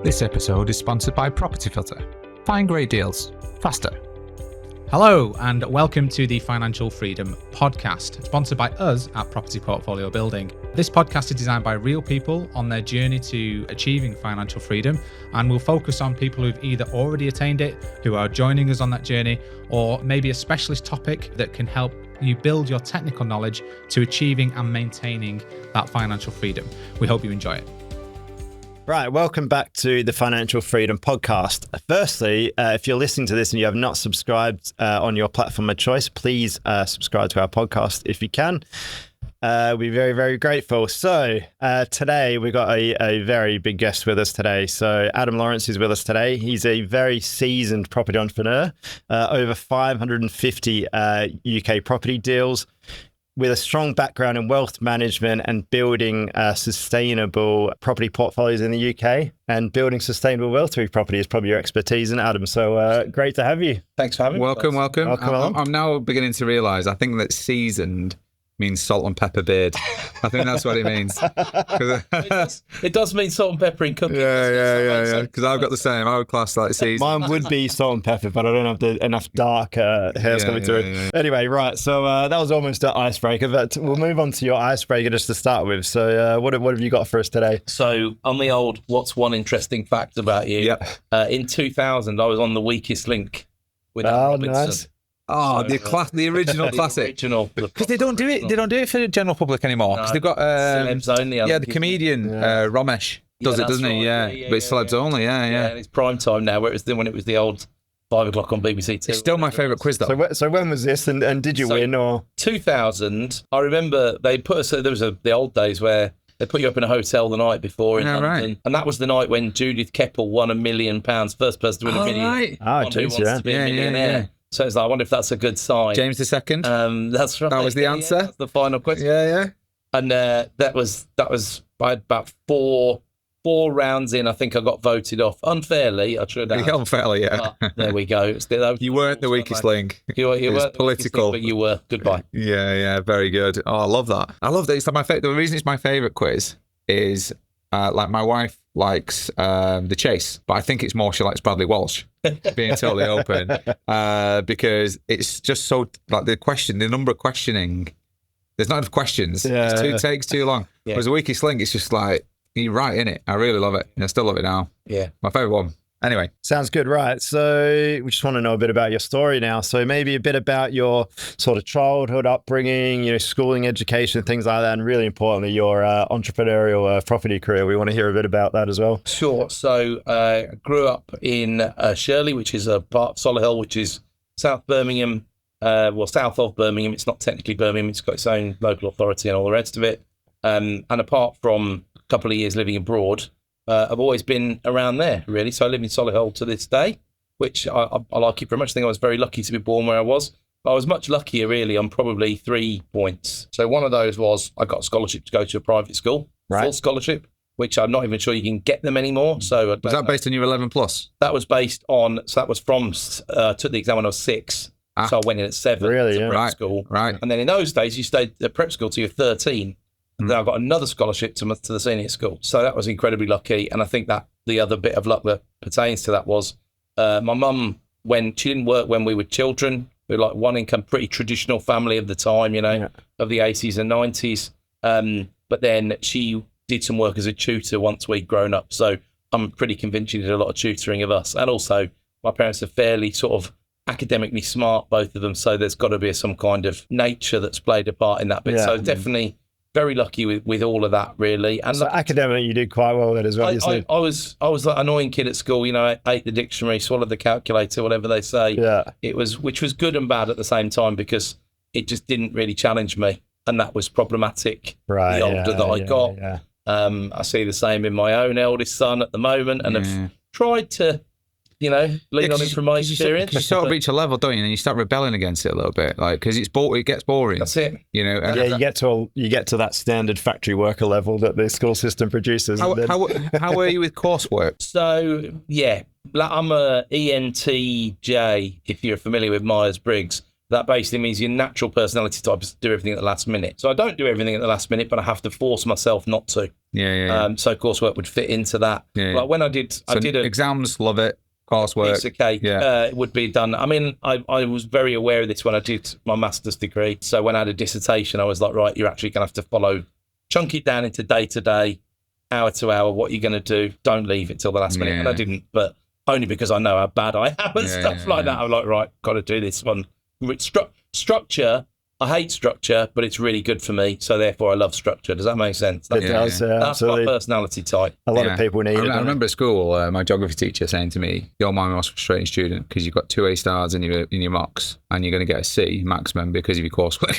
This episode is sponsored by Property Filter. Find great deals faster. Hello and welcome to the Financial Freedom Podcast, sponsored by us at Property Portfolio Building. This podcast is designed by real people on their journey to achieving financial freedom, and we'll focus on people who've either already attained it, who are joining us on that journey, or maybe a specialist topic that can help you build your technical knowledge to achieving and maintaining that financial freedom. We hope you enjoy it. Right, welcome back to the Financial Freedom Podcast. Firstly, if you're listening to this and you have not subscribed on your platform of choice, please subscribe to our podcast if you can. We'll be very, very grateful. So today we've got a very big guest with us today. So Adam Lawrence is with us today. He's a very seasoned property entrepreneur, over 550 UK property deals, with a strong background in wealth management and building sustainable property portfolios in the UK, and building sustainable wealth through property is probably your expertise, and Adam. So great to have you. Thanks for having me. Welcome. I'm now beginning to realise, I think that seasoned means salt and pepper beard. I think that's what it means. It does mean salt and pepper in cooking. Yeah. Because I've got the same. I would class like seasoned. Mine would be salt and pepper, but I don't have enough dark hairs coming through. Yeah. Anyway, right. So that was almost an icebreaker, but we'll move on to your icebreaker just to start with. So what have you got for us today? So on the old, what's one interesting fact about you? Yep. In 2000, I was on the weakest link with Alan Robinson. Nice. Oh, the original classic. Because they don't do it. They don't do it for the general public anymore. Because they've got celebs only. The comedian Ramesh does it, doesn't he? Yeah, but it's celebs only. Yeah. And it's prime time now. When it was the old 5 o'clock on BBC Two. It's still my favourite quiz though. So when was this? And did you win or 2000? I remember they put us. There was the old days where they put you up in a hotel the night before in London. Right. And that was the night when Judith Keppel won £1 million. First person to win $1 million. Right. Oh, Who wants to be a millionaire? Yeah. So it's like, I wonder if that's a good sign. James II. That's right. That was the answer. That's the final question. Yeah. And that was by about four rounds in. I think I got voted off unfairly. I should have. Unfairly, yeah. There we go. You weren't the weakest link. You weren't political, but you were. Goodbye. Yeah. Very good. Oh, I love that. It's like the reason it's my favourite quiz is like my wife likes The Chase, but I think it's more she likes Bradley Walsh, being totally open, because it's just so like the number of questioning. There's not enough questions. It takes too long. Yeah. Whereas The Weakest Link, it's just like you're right in it. I really love it. And I still love it now. Yeah, my favourite one. Anyway. Sounds good. Right. So we just want to know a bit about your story now. So maybe a bit about your sort of childhood upbringing, schooling, education, things like that. And really importantly, your entrepreneurial property career. We want to hear a bit about that as well. Sure. So I grew up in Shirley, which is a part of Solihull, which is South Birmingham. South of Birmingham. It's not technically Birmingham. It's got its own local authority and all the rest of it. And apart from a couple of years living abroad, I've always been around there, really. So I live in Solihull to this day, which I like it very much. I think I was very lucky to be born where I was. But I was much luckier, really, on probably 3 points. So one of those was I got a scholarship to go to a private school, full scholarship, which I'm not even sure you can get them anymore. So was that based on your 11 plus? That was based on, so that was from, took the exam when I was 6. So I went in at 7 to prep school. Right. And then in those days, you stayed at prep school till you're 13. And then I got another scholarship to the senior school. So that was incredibly lucky. And I think that the other bit of luck that pertains to that was my mum, when she didn't work when we were children, we were like one income, pretty traditional family of the time, of the 80s and 90s. But then she did some work as a tutor once we'd grown up. So I'm pretty convinced she did a lot of tutoring of us. And also my parents are fairly sort of academically smart, both of them. So there's got to be some kind of nature that's played a part in that bit. So definitely very lucky with all of that, really. And so academically, you did quite well then as well. I was like an annoying kid at school. Ate the dictionary, swallowed the calculator, whatever they say. Yeah, which was good and bad at the same time because it just didn't really challenge me, and that was problematic. Right, the older that I got, I see the same in my own eldest son at the moment, and have tried to lean on him from my experience. You sort of reach a level, don't you? And you start rebelling against it a little bit, like because it gets boring. That's it. You get to that standard factory worker level that the school system produces. How were you with coursework? So I'm a ENTJ, if you're familiar with Myers-Briggs, That basically means your natural personality type is to do everything at the last minute. So I don't do everything at the last minute, but I have to force myself not to. So coursework would fit into that. Like when I did exams, love it. Coursework, piece of cake. It would be done. I mean, I was very aware of this when I did my master's degree. So when I had a dissertation, I was like, right, you're actually going to have to chunk it down into day to day, hour to hour, what you're going to do. Don't leave it till the last minute. And I didn't, but only because I know how bad I am and stuff like that. I'm like, right, got to do this one. Structure, I hate structure, but it's really good for me. So therefore, I love structure. Does that make sense? It does. That's absolutely. my personality type. A lot of people need it. I remember at school, my geography teacher saying to me, "You're my most frustrating student because you've got 2 A stars in your mocks, and you're going to get a C maximum because of your coursework."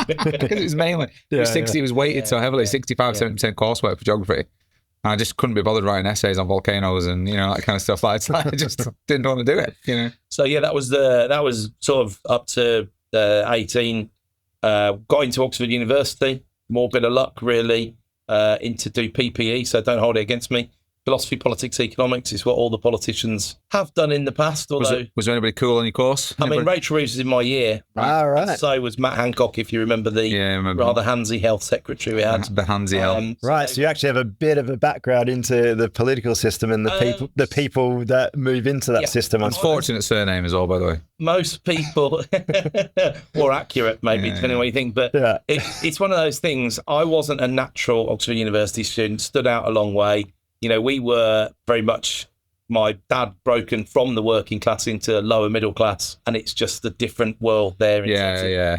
Because it was mainly it was weighted so heavily, 65-70% coursework for geography. And I just couldn't be bothered writing essays on volcanoes and that kind of stuff. I just didn't want to do it. So that was sort of up to 18. Got into Oxford University. More bit of luck, really. Into do PPE, so don't hold it against me. Philosophy, politics, economics is what all the politicians have done in the past. Although, was there anybody cool on your course? I mean, Rachel Reeves was in my year. Right. So was Matt Hancock, if you remember the rather handsy health secretary we had. The handsy health. Right. So you actually have a bit of a background into the political system and the people that move into that system. Unfortunate surname as well, by the way. Most people, more accurate maybe, depending on what you think. But it's one of those things. I wasn't a natural Oxford University student, stood out a long way. We were very much, my dad broken from the working class into lower middle class, and it's just a different world there.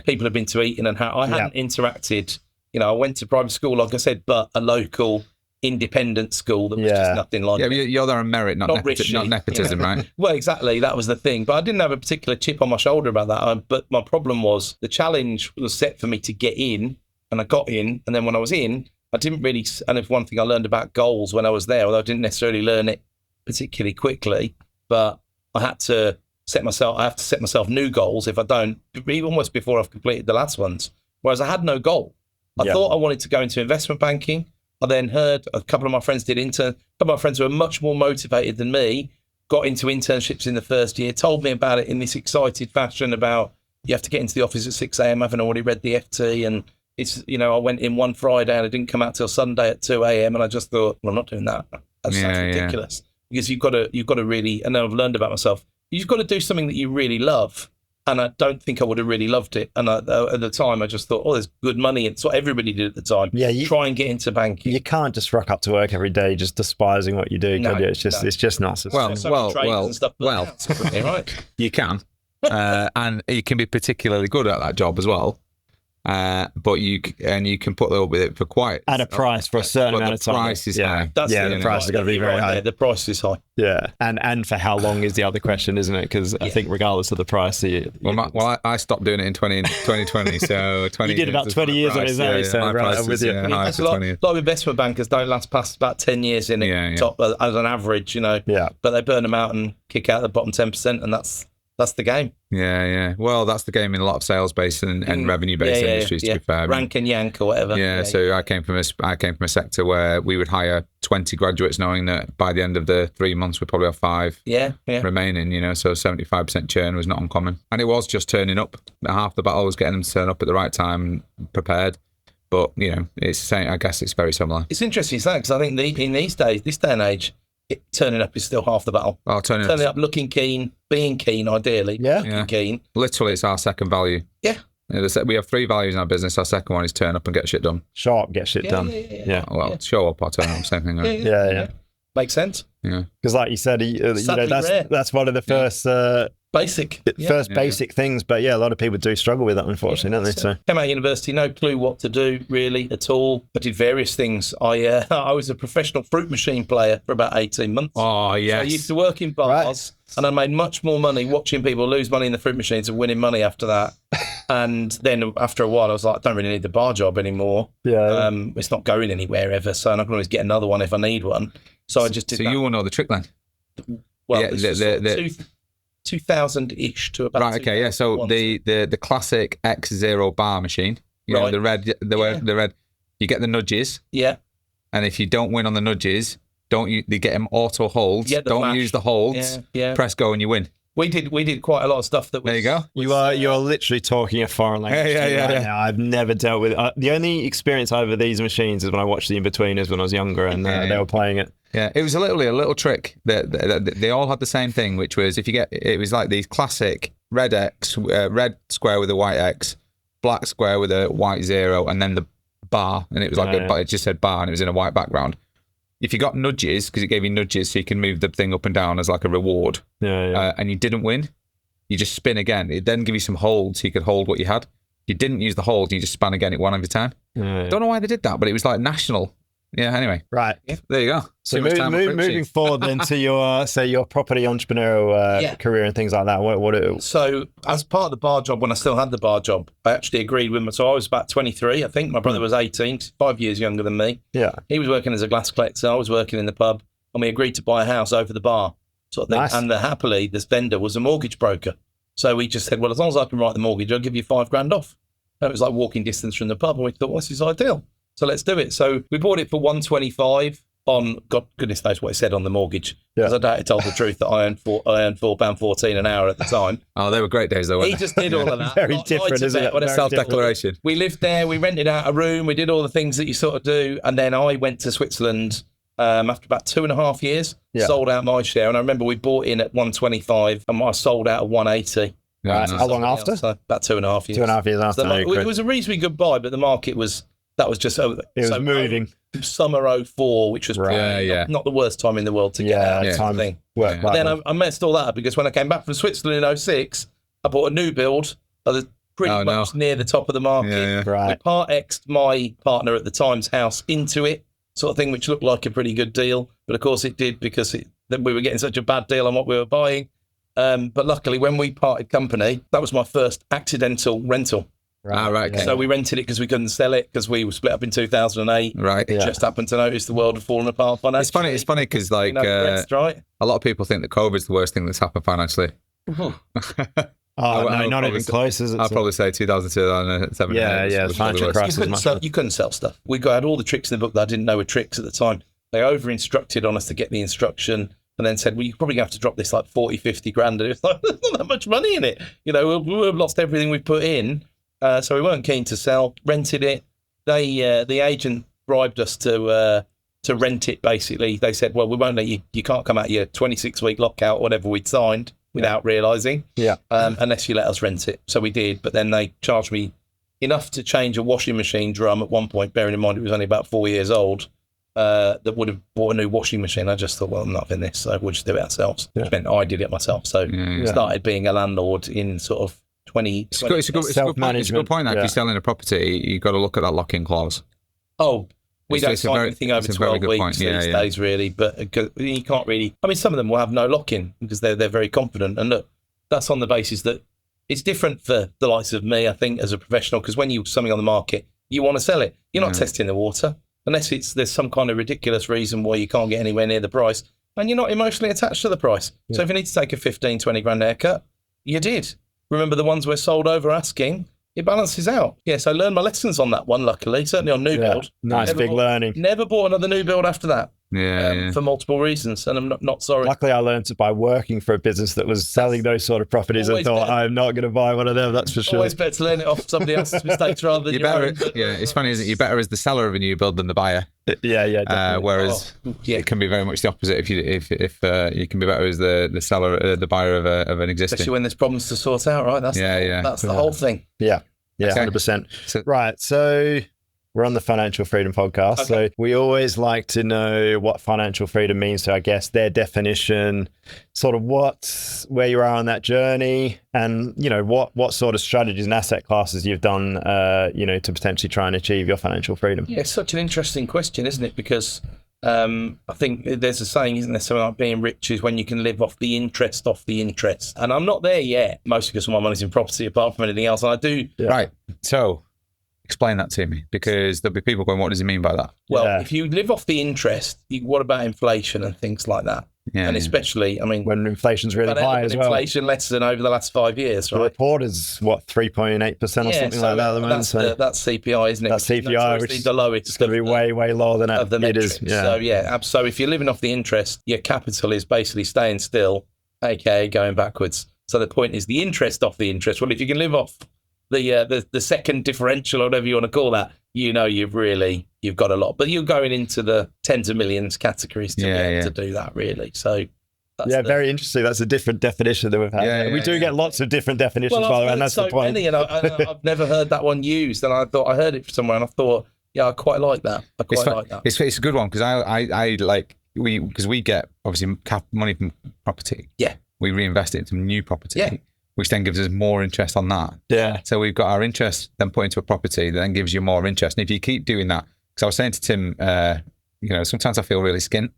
People have been to Eton and how I hadn't interacted. I went to private school, like I said, but a local independent school that was just nothing like it. You're there on merit, not nepotism, right? Well, exactly. That was the thing. But I didn't have a particular chip on my shoulder about that. But my problem was the challenge was set for me to get in, and I got in. And then when I was in, I didn't really, and if one thing I learned about goals when I was there, although I didn't necessarily learn it particularly quickly, but I have to set myself new goals if I don't, almost before I've completed the last ones. Whereas I had no goal. I thought I wanted to go into investment banking. I then heard a couple of my friends did intern. A couple of my friends who were much more motivated than me, got into internships in the first year, told me about it in this excited fashion about you have to get into the office at 6 a.m. having already read the FT, and it's, I went in one Friday and I didn't come out till Sunday at 2 a.m. and I just thought, well, I'm not doing that. That's ridiculous. Because you've got to really, and then I've learned about myself, you've got to do something that you really love. And I don't think I would have really loved it. And at the time, I just thought, there's good money. It's what everybody did at the time. Try and get into banking. You can't just rock up to work every day just despising what you do. It's just not. Well, you can. And you can be particularly good at that job as well. But you can put up with it for quite at a price for a certain amount of time. The price is high. The price is going to be very high. The price is high. Yeah, and for how long is the other question, isn't it? Because I think regardless of the price, I stopped doing it in 2020. So 20. You did about 20 years on it, I'm with you. A lot of investment bankers don't last past about 10 years in it, top as an average, But they burn them out and kick out the bottom 10%, and that's the game. Yeah. Well, that's the game in a lot of sales-based and revenue-based industries, to be fair. Rank and yank or whatever. So I came from a sector where we would hire 20 graduates, knowing that by the end of the 3 months, we'd probably have 5 remaining. So 75% churn was not uncommon, and it was just turning up. Half the battle was getting them to turn up at the right time, prepared. But it's same. I guess it's very similar. It's interesting because I think in these days, this day and age, turning up is still half the battle. Turning up, looking keen, being keen, ideally. Being keen. Literally, it's our second value. Yeah. We have 3 values in our business. Our second one is turn up and get shit done. Show up, get shit done. Show up or turn up, same thing. Right? Yeah. Makes sense. Yeah. Because like you said, that's one of the first basic things. But a lot of people do struggle with that, unfortunately, don't they? So came out of university, no clue what to do really at all. I did various things. I was a professional fruit machine player for about 18 months. Oh yes. So I used to work in bars, and I made much more money watching people lose money in the fruit machines and winning money after that. And then after a while, I was like, I don't really need the bar job anymore. It's not going anywhere ever, so I can always get another one if I need one. So I just did. So that. You will know the trick then. Well, 2000-ish to about. Right. Okay. Yeah. So the classic X0 bar machine. The red. You get the nudges. Yeah. And if you don't win on the nudges, they get them auto holds. Don't use the holds. Yeah. Press go and you win. We did quite a lot of stuff that was... There you go. You're literally talking a foreign language. Yeah. Now. I've never dealt with it. The only experience I have with these machines is when I watched the In-Betweeners when I was younger, and they were playing it. Yeah, it was literally a little trick that they all had the same thing, which was it was like these classic red square with a white X, black square with a white 0, and then the bar, and it was like it just said bar, and it was in a white background. If you got nudges, because it gave you nudges so you can move the thing up and down as like a reward, and you didn't win, you just spin again. It then give you some holds so you could hold what you had. If you didn't use the hold, you just span again at one every time. Don't know why they did that, but it was like national. Yeah, anyway. Right. Yeah, there you go. So moving forward then to your property entrepreneurial career and things like that. So as part of the bar job, when I still had the bar job, I actually agreed with so I was about 23, I think. My brother was 18, 5 years younger than me. Yeah. He was working as a glass collector. I was working in the pub, and we agreed to buy a house over the bar sort of thing. Nice. And happily, this vendor was a mortgage broker. So we just said, well, as long as I can write the mortgage, I'll give you $5,000 off. And it was like walking distance from the pub. And we thought, well, this is ideal. So let's do it. So we bought it for 125 on, God goodness knows what it said on the mortgage. Because I doubt it told the truth that I earned £4.14 an hour at the time. Oh, they were great days though. He just did all of that. Very different, isn't it? Self-declaration. We lived there. We rented out a room. We did all the things that you sort of do. And then I went to Switzerland after about 2.5 years, sold out my share. And I remember we bought in at 125 and I sold out at 180. Right. How long after? So about 2.5 years. 2.5 years after. So it was a reasonably good buy, but the market was... That was just it was moving. Summer 04, which was not the worst time in the world to get out of the thing. But then I messed all that up because when I came back from Switzerland in 06, I bought a new build pretty much near the top of the market. Yeah. Right. I part-exed my partner at the time's house into it, sort of thing, which looked like a pretty good deal. But of course it did because then we were getting such a bad deal on what we were buying. But luckily, when we parted company, that was my first accidental rental. Right. Okay. So we rented it because we couldn't sell it because we were split up in 2008. Right. Just happened to notice the world had fallen apart financially. It's funny because like a lot of people think that COVID's the worst thing that's happened financially. No, not even close, is it? I'll probably say 2002, 2007. Yeah, financial crisis. You couldn't sell stuff. We had all the tricks in the book that I didn't know were tricks at the time. They over-instructed on us to get the instruction and then said, well, you're probably going to have to drop this like 40, 50 grand. And it's like, there's not that much money in it. You know, we've lost everything we put in. So we weren't keen to sell, rented it. The agent bribed us to rent it, basically. They said, well, we won't let you can't come out your 26-week lockout, whatever we'd signed, without realising, unless you let us rent it. So we did, but then they charged me enough to change a washing machine drum at one point, bearing in mind it was only about 4 years old, that would have bought a new washing machine. I just thought, well, I'm not having this, so we'll just do it ourselves. Which meant I did it myself. So started being a landlord in sort of 20. It's a good point. If you're selling a property, you've got to look at that lock-in clause. Oh, we don't sign anything over 12 weeks these days, really. But you can't really. I mean, some of them will have no lock-in because they're very confident. And look, that's on the basis that it's different for the likes of me, I think, as a professional. Because when you're something on the market, you want to sell it. You're not testing the water unless there's some kind of ridiculous reason why you can't get anywhere near the price, and you're not emotionally attached to the price. So if you need to take a 15, 20 grand haircut, you did. Remember the ones we're sold over asking, it balances out. Yes, I learned my lessons on that one, luckily, certainly on new build. Nice, big learning. Never bought another new build after that. For multiple reasons, and I'm not sorry. Luckily, I learned it by working for a business that was selling those sort of properties and thought, I'm not going to buy one of them, that's for sure. Always better to learn it off somebody else's mistakes rather than your own. Yeah, it's funny, isn't it? You're better as the seller of a new build than the buyer. Whereas it can be very much the opposite. If you can be better as the seller, the buyer of an existing. Especially when there's problems to sort out, right? That's the whole thing. Yeah, 100%. Right, so we're on the Financial Freedom Podcast. So we always like to know what financial freedom means to our guests, their definition, sort of where you are on that journey, and what sort of strategies and asset classes you've done to potentially try and achieve your financial freedom. Yeah, it's such an interesting question, isn't it? Because I think there's a saying, isn't there, something like being rich is when you can live off the interest. And I'm not there yet, mostly because my money's in property apart from anything else. And I do. Right. So explain that to me, because there'll be people going, what does he mean by that? Well, if you live off the interest, what about inflation and things like that? And especially, I mean, when inflation's really high as well. Inflation less than over the last 5 years, right? The report is 3.8% or something like that at the moment. That's CPI, isn't it? That's CPI, which is the lowest. It's going to be way lower than that. It is. So if you're living off the interest, your capital is basically staying still, aka going backwards. So the point is the interest off the interest. Well, if you can live off the second differential or whatever you want to call that, you've got a lot. But you're going into the tens of millions categories to be able to do that, really. So very interesting. That's a different definition than we've had. We do get lots of different definitions, by the way, and that's the point. Many, and I've never heard that one used, and I thought I heard it somewhere, and I thought, I quite like that. It's a good one because I like because we get obviously money from property. Yeah, we reinvest it into new property. Yeah. Which then gives us more interest on that. Yeah. So we've got our interest then put into a property that then gives you more interest. And if you keep doing that, because I was saying to Tim, sometimes I feel really skint,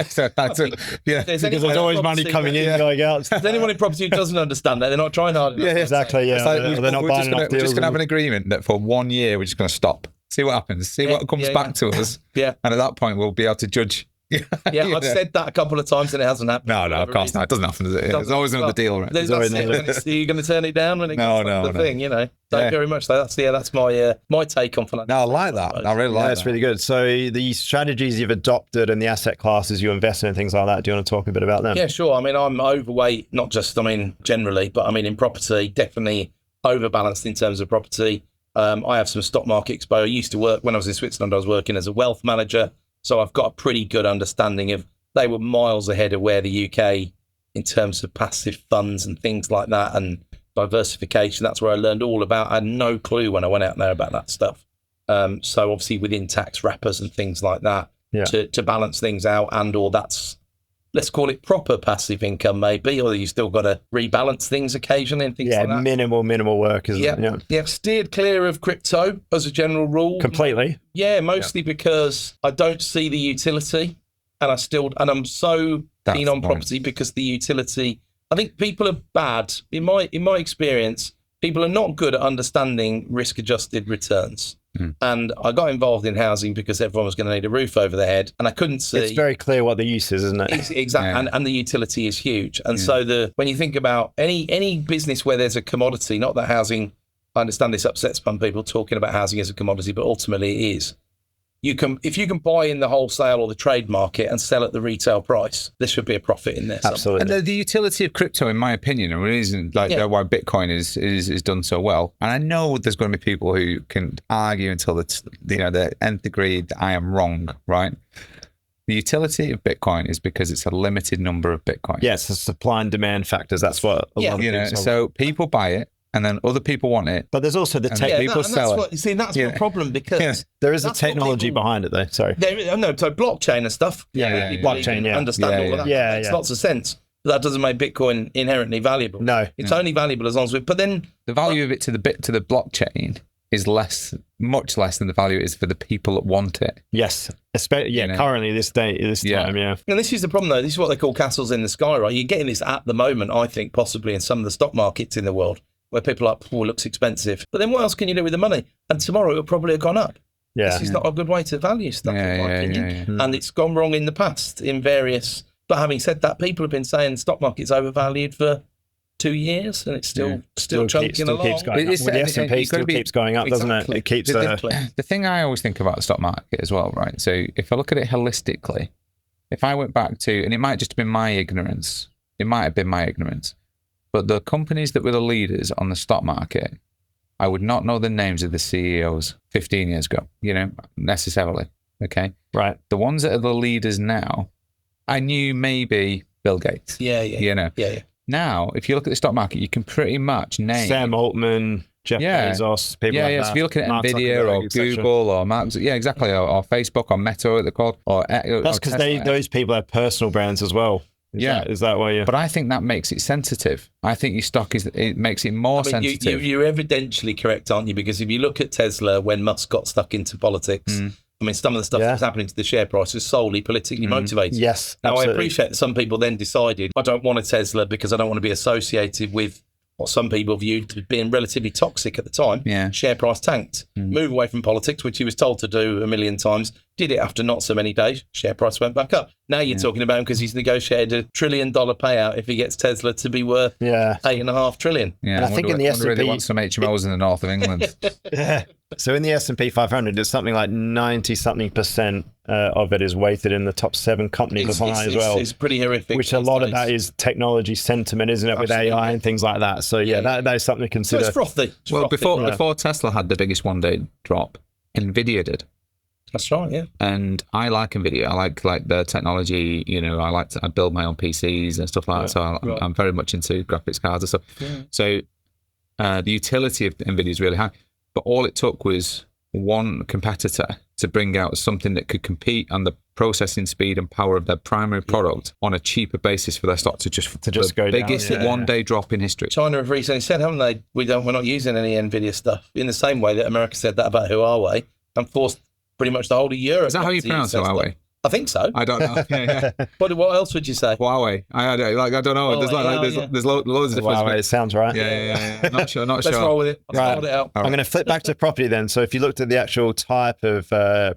so that's because there's always money coming in, going out. There's anyone in property who doesn't understand that, they're not trying hard enough. Yeah, exactly. Yeah, like they're not buying enough deals. We're just going to have an agreement that for 1 year, we're just going to stop, see what happens, see what comes back to us. Yeah. And at that point, we'll be able to judge. I've said that a couple of times and it hasn't happened. No, of course not. It doesn't happen, does it? There's always another deal, right? Are you going to turn it down when it comes to the thing, Very much so. That's my take on financial. No, I like that. I really like that. That's really good. So the strategies you've adopted and the asset classes you invest in and things like that, do you want to talk a bit about them? Yeah, sure. I mean, I'm overweight, not just, generally, but in property, definitely overbalanced in terms of property. I have some stock market exposure. I used to work, when I was in Switzerland, I was working as a wealth manager. So I've got a pretty good understanding of, they were miles ahead of where the UK in terms of passive funds and things like that and diversification. That's where I learned all about. I had no clue when I went out there about that stuff. So obviously within tax wrappers and things like that to balance things out, and or that's, let's call it proper passive income maybe, or you still got to rebalance things occasionally and things like that. Minimal work, isn't it? Yeah, steered clear of crypto as a general rule. Completely. Yeah, mostly because I don't see the utility, and I'm so keen on property because the utility, I think people are bad, in my experience, people are not good at understanding risk-adjusted returns. And I got involved in housing because everyone was going to need a roof over their head, and I couldn't see. It's very clear what the use is, isn't it? Exactly, yeah. And the utility is huge. And so when you think about any business where there's a commodity, not that housing, I understand this upsets some people talking about housing as a commodity, but ultimately it is. If you can buy in the wholesale or the trade market and sell at the retail price, there should be a profit in there. Absolutely. And the utility of crypto, in my opinion, and the reason why Bitcoin is done so well. And I know there's going to be people who can argue until the nth degree that I am wrong, right? The utility of Bitcoin is because it's a limited number of Bitcoin. Yes, the supply and demand factors. That's what a lot of people so people buy it. And then other people want it. But there's also the people sell it. That's my problem because there is a technology behind it, though. Sorry. So blockchain and stuff. Blockchain, understand all of that. It makes lots of sense. But that doesn't make Bitcoin inherently valuable. No. It's only valuable as long as but then the value of it to the blockchain is much less than the value it is for the people that want it. Yes. Currently this time. And this is the problem, though. This is what they call castles in the sky, right? You're getting this at the moment, I think, possibly in some of the stock markets in the world, where people are like, it looks expensive. But then what else can you do with the money? And tomorrow it'll probably have gone up. Yeah. This is not a good way to value stuff, in my opinion. And it's gone wrong in the past in various... But having said that, people have been saying the stock market's overvalued for 2 years, and it's still chunking along. Keeps going up. With the S&P still keeps going up, doesn't it? It keeps... The thing I always think about the stock market as well, right? So if I look at it holistically, if I went back to... And it might just have been my ignorance. It might have been my ignorance. But the companies that were the leaders on the stock market, I would not know the names of the CEOs 15 years ago, necessarily. Okay. Right. The ones that are the leaders now, I knew maybe Bill Gates. Yeah. Now, if you look at the stock market, you can pretty much name Sam Altman, Jeff Bezos, people like that. So if you look at Nvidia or Google or Mark, exactly, or Facebook or Meta, what they're called, or that's because those people have personal brands as well. Is that why you... But I think that makes it sensitive. I think your stock it makes it more sensitive. You're evidentially correct, aren't you? Because if you look at Tesla, when Musk got stuck into politics, some of the stuff that was happening to the share price was solely politically motivated. Yes, now, absolutely. I appreciate that some people then decided, I don't want a Tesla because I don't want to be associated with what some people viewed as being relatively toxic at the time. Yeah. Share price tanked. Move away from politics, which he was told to do a million times. Did it after not so many days, share price went back up. Now you're talking about him because he's negotiated $1 trillion payout if he gets Tesla to be worth $8.5 trillion. Yeah, And I think in the wonder if they S&P want some HMOs in the north of England. So in the S&P 500, it's something like 90-something% of it is weighted in the top 7 companies as well. It's pretty horrific. Which a lot of that is technology sentiment, isn't it, with AI and things like that. So that is something to consider. So it's frothy. Before Tesla had the biggest one-day drop, Nvidia did. That's right, yeah. And I like Nvidia. I like the technology. I build my own PCs and stuff like that. So I'm very much into graphics cards and stuff. Yeah. So the utility of Nvidia is really high. But all it took was one competitor to bring out something that could compete on the processing speed and power of their primary product on a cheaper basis for their stock to just go biggest down. One-day drop in history. China have recently said, haven't they? We're not using any Nvidia stuff. In the same way that America said that about Huawei and forced pretty much the whole of Europe. Is that how you pronounce Huawei? I think so. I don't know. Yeah. But what else would you say? Huawei. I don't know. There's loads of different. Huawei, it sounds right. Yeah. Not sure. Let's roll with it. Right. It out. I'm going to flip back to property then. So if you looked at the actual type of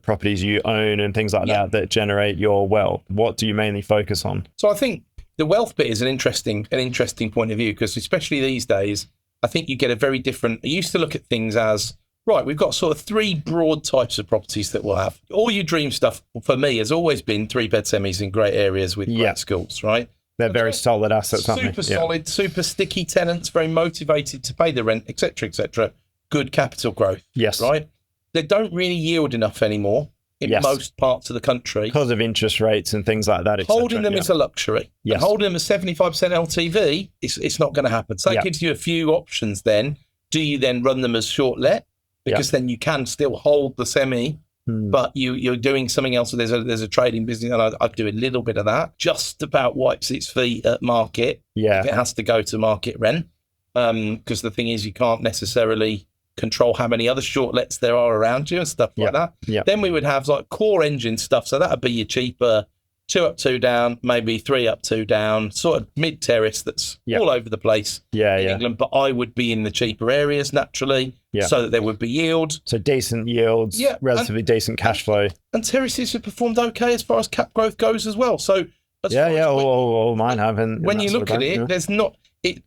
properties you own and things like that generate your wealth, what do you mainly focus on? So I think the wealth bit is an interesting point of view, because especially these days, I think you get a very different. I used to look at things as, right, we've got sort of 3 broad types of properties that we'll have. All your dream stuff, for me, has always been 3-bed semis in great areas with great schools, right? They're very solid assets, aren't they? Super solid, super sticky tenants, very motivated to pay the rent, etc., etc. Good capital growth, right? They don't really yield enough anymore in most parts of the country. Because of interest rates and things like that, holding them is a luxury. Yes. And holding them at 75% LTV, it's not going to happen. So that gives you a few options then. Do you then run them as short let? Because then you can still hold the semi, but you're doing something else. So there's a trading business, and I do a little bit of that. Just about wipes its feet at market. If it has to go to market rent, because the thing is, you can't necessarily control how many other short lets there are around you and stuff like that. Then we would have like core engine stuff. So that would be your cheaper 2 up, 2 down, maybe 3 up, 2 down, sort of mid terrace that's all over the place in England. But I would be in the cheaper areas naturally, so that there would be yield. So decent yields, relatively decent cash flow. And terraces have performed okay as far as cap growth goes as well. So all mine have. When you look at it, there's not.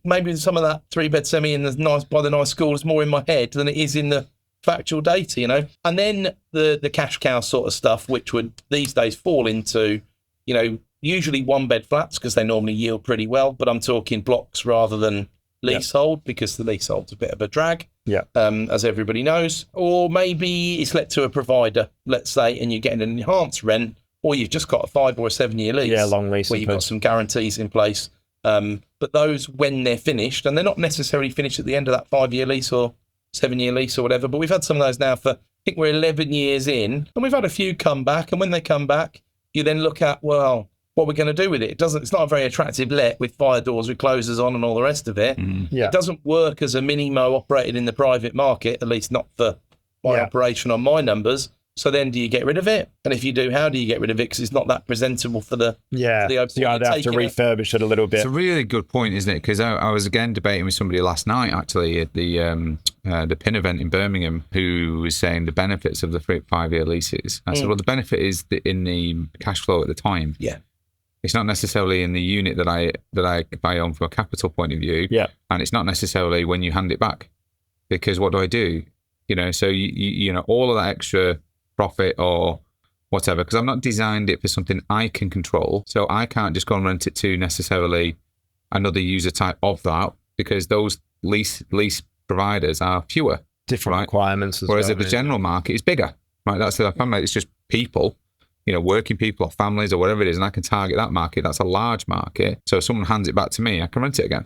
Maybe some of that 3-bed semi in the nice school is more in my head than it is in the factual data, And then the cash cow sort of stuff, which would these days fall into, usually 1-bed flats because they normally yield pretty well, but I'm talking blocks rather than leasehold because the leasehold's a bit of a drag, as everybody knows. Or maybe it's let to a provider, let's say, and you're getting an enhanced rent, or you've just got a 5 or a 7-year lease. Yeah, long lease. Where you've got some guarantees in place. But those, when they're finished, and they're not necessarily finished at the end of that 5-year lease or 7-year lease or whatever, but we've had some of those now for, I think we're 11 years in, and we've had a few come back. And when they come back, you then look at, well, what we're going to do with it. It's not a very attractive let with fire doors with closers on and all the rest of it. It doesn't work as a mini-mo operated in the private market, at least not for my operation on my numbers. So then do you get rid of it? And if you do, how do you get rid of it? Because it's not that presentable for the open. So you either have to refurbish it a little bit. It's a really good point, isn't it? Because I was again debating with somebody last night, actually, at the PIN event in Birmingham, who was saying the benefits of the 5-year leases. I said, well, the benefit is in the cash flow at the time. Yeah. It's not necessarily in the unit that I own from a capital point of view. Yeah. And it's not necessarily when you hand it back. Because what do I do? So you all of that extra profit or whatever, because I've not designed it for something I can control. So I can't just go and rent it to necessarily another user type of that, because those lease providers are fewer. Different requirements as Whereas well. if the general market is bigger, right? That's the family. It's just people, working people or families or whatever it is, and I can target that market. That's a large market. So if someone hands it back to me, I can rent it again.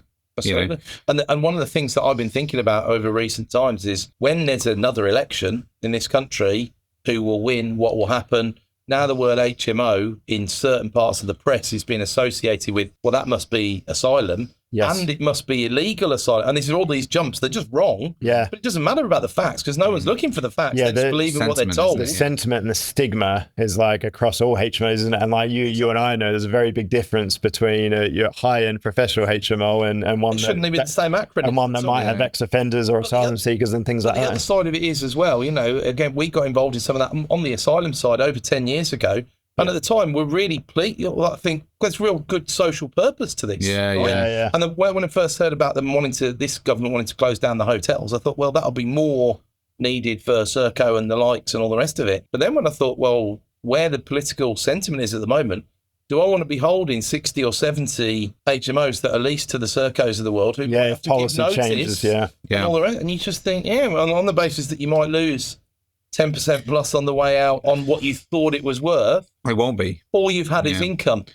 And one of the things that I've been thinking about over recent times is when there's another election in this country, who will win, what will happen. Now the word HMO in certain parts of the press is being associated with, well, that must be asylum. Yes. and it must be illegal asylum. And these are all these jumps. They're just wrong. Yeah. But it doesn't matter about the facts because no one's looking for the facts. Yeah, They're just the believing what they're sentiment, told. The isn't it? sentiment and the stigma is like across all HMOs, isn't it? And like you and I know, there's a very big difference between your high-end professional HMO and one It shouldn't even be the same acronym. and one that might have ex-offenders or asylum seekers and things like The other that. side of it is as well, again, we got involved in some of that on the asylum side over 10 years ago. And at the time, we're really pleased. I think there's real good social purpose to this. Yeah, right? Yeah. And when I first heard about them this government wanting to close down the hotels, I thought, well, that'll be more needed for Serco and the likes and all the rest of it. But then when I thought, well, where the political sentiment is at the moment, do I want to be holding 60 or 70 HMOs that are leased to the Sercos of the world who have to policy give notice changes, and all the rest? And you just think, on the basis that you might lose 10% plus on the way out on what you thought it was worth, It won't be. all you've had is income.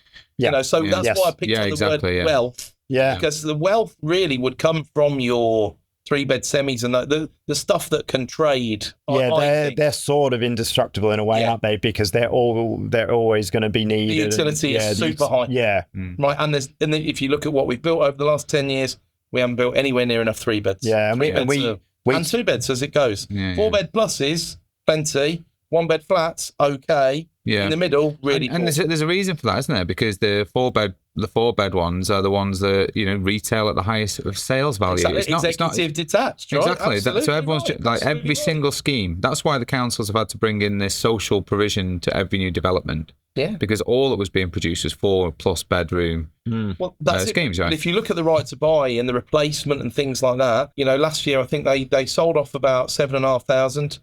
So that's why I picked up the word wealth. Yeah. Because the wealth really would come from your 3-bed semis and the stuff that can trade. They're sort of indestructible in a way, aren't they? Because they're always going to be needed. The utility is super high. Yeah. Right. And then if you look at what we've built over the last 10 years, we haven't built anywhere near enough 3-beds. Yeah. And and 2-beds as it goes. 4-bed pluses, plenty. 1-bed flats, okay. Yeah. In the middle, really. And there's a reason for that, isn't there? Because the 4-bed ones are the ones that retail at the highest sales value. Exactly. Executive detached, right? Exactly. So everyone's every right. single scheme. That's why the councils have had to bring in this social provision to every new development. Yeah. Because all that was being produced was 4+ bedroom well, that's schemes, right? right? But if you look at the right to buy and the replacement and things like that, last year I think they sold off about 7,500.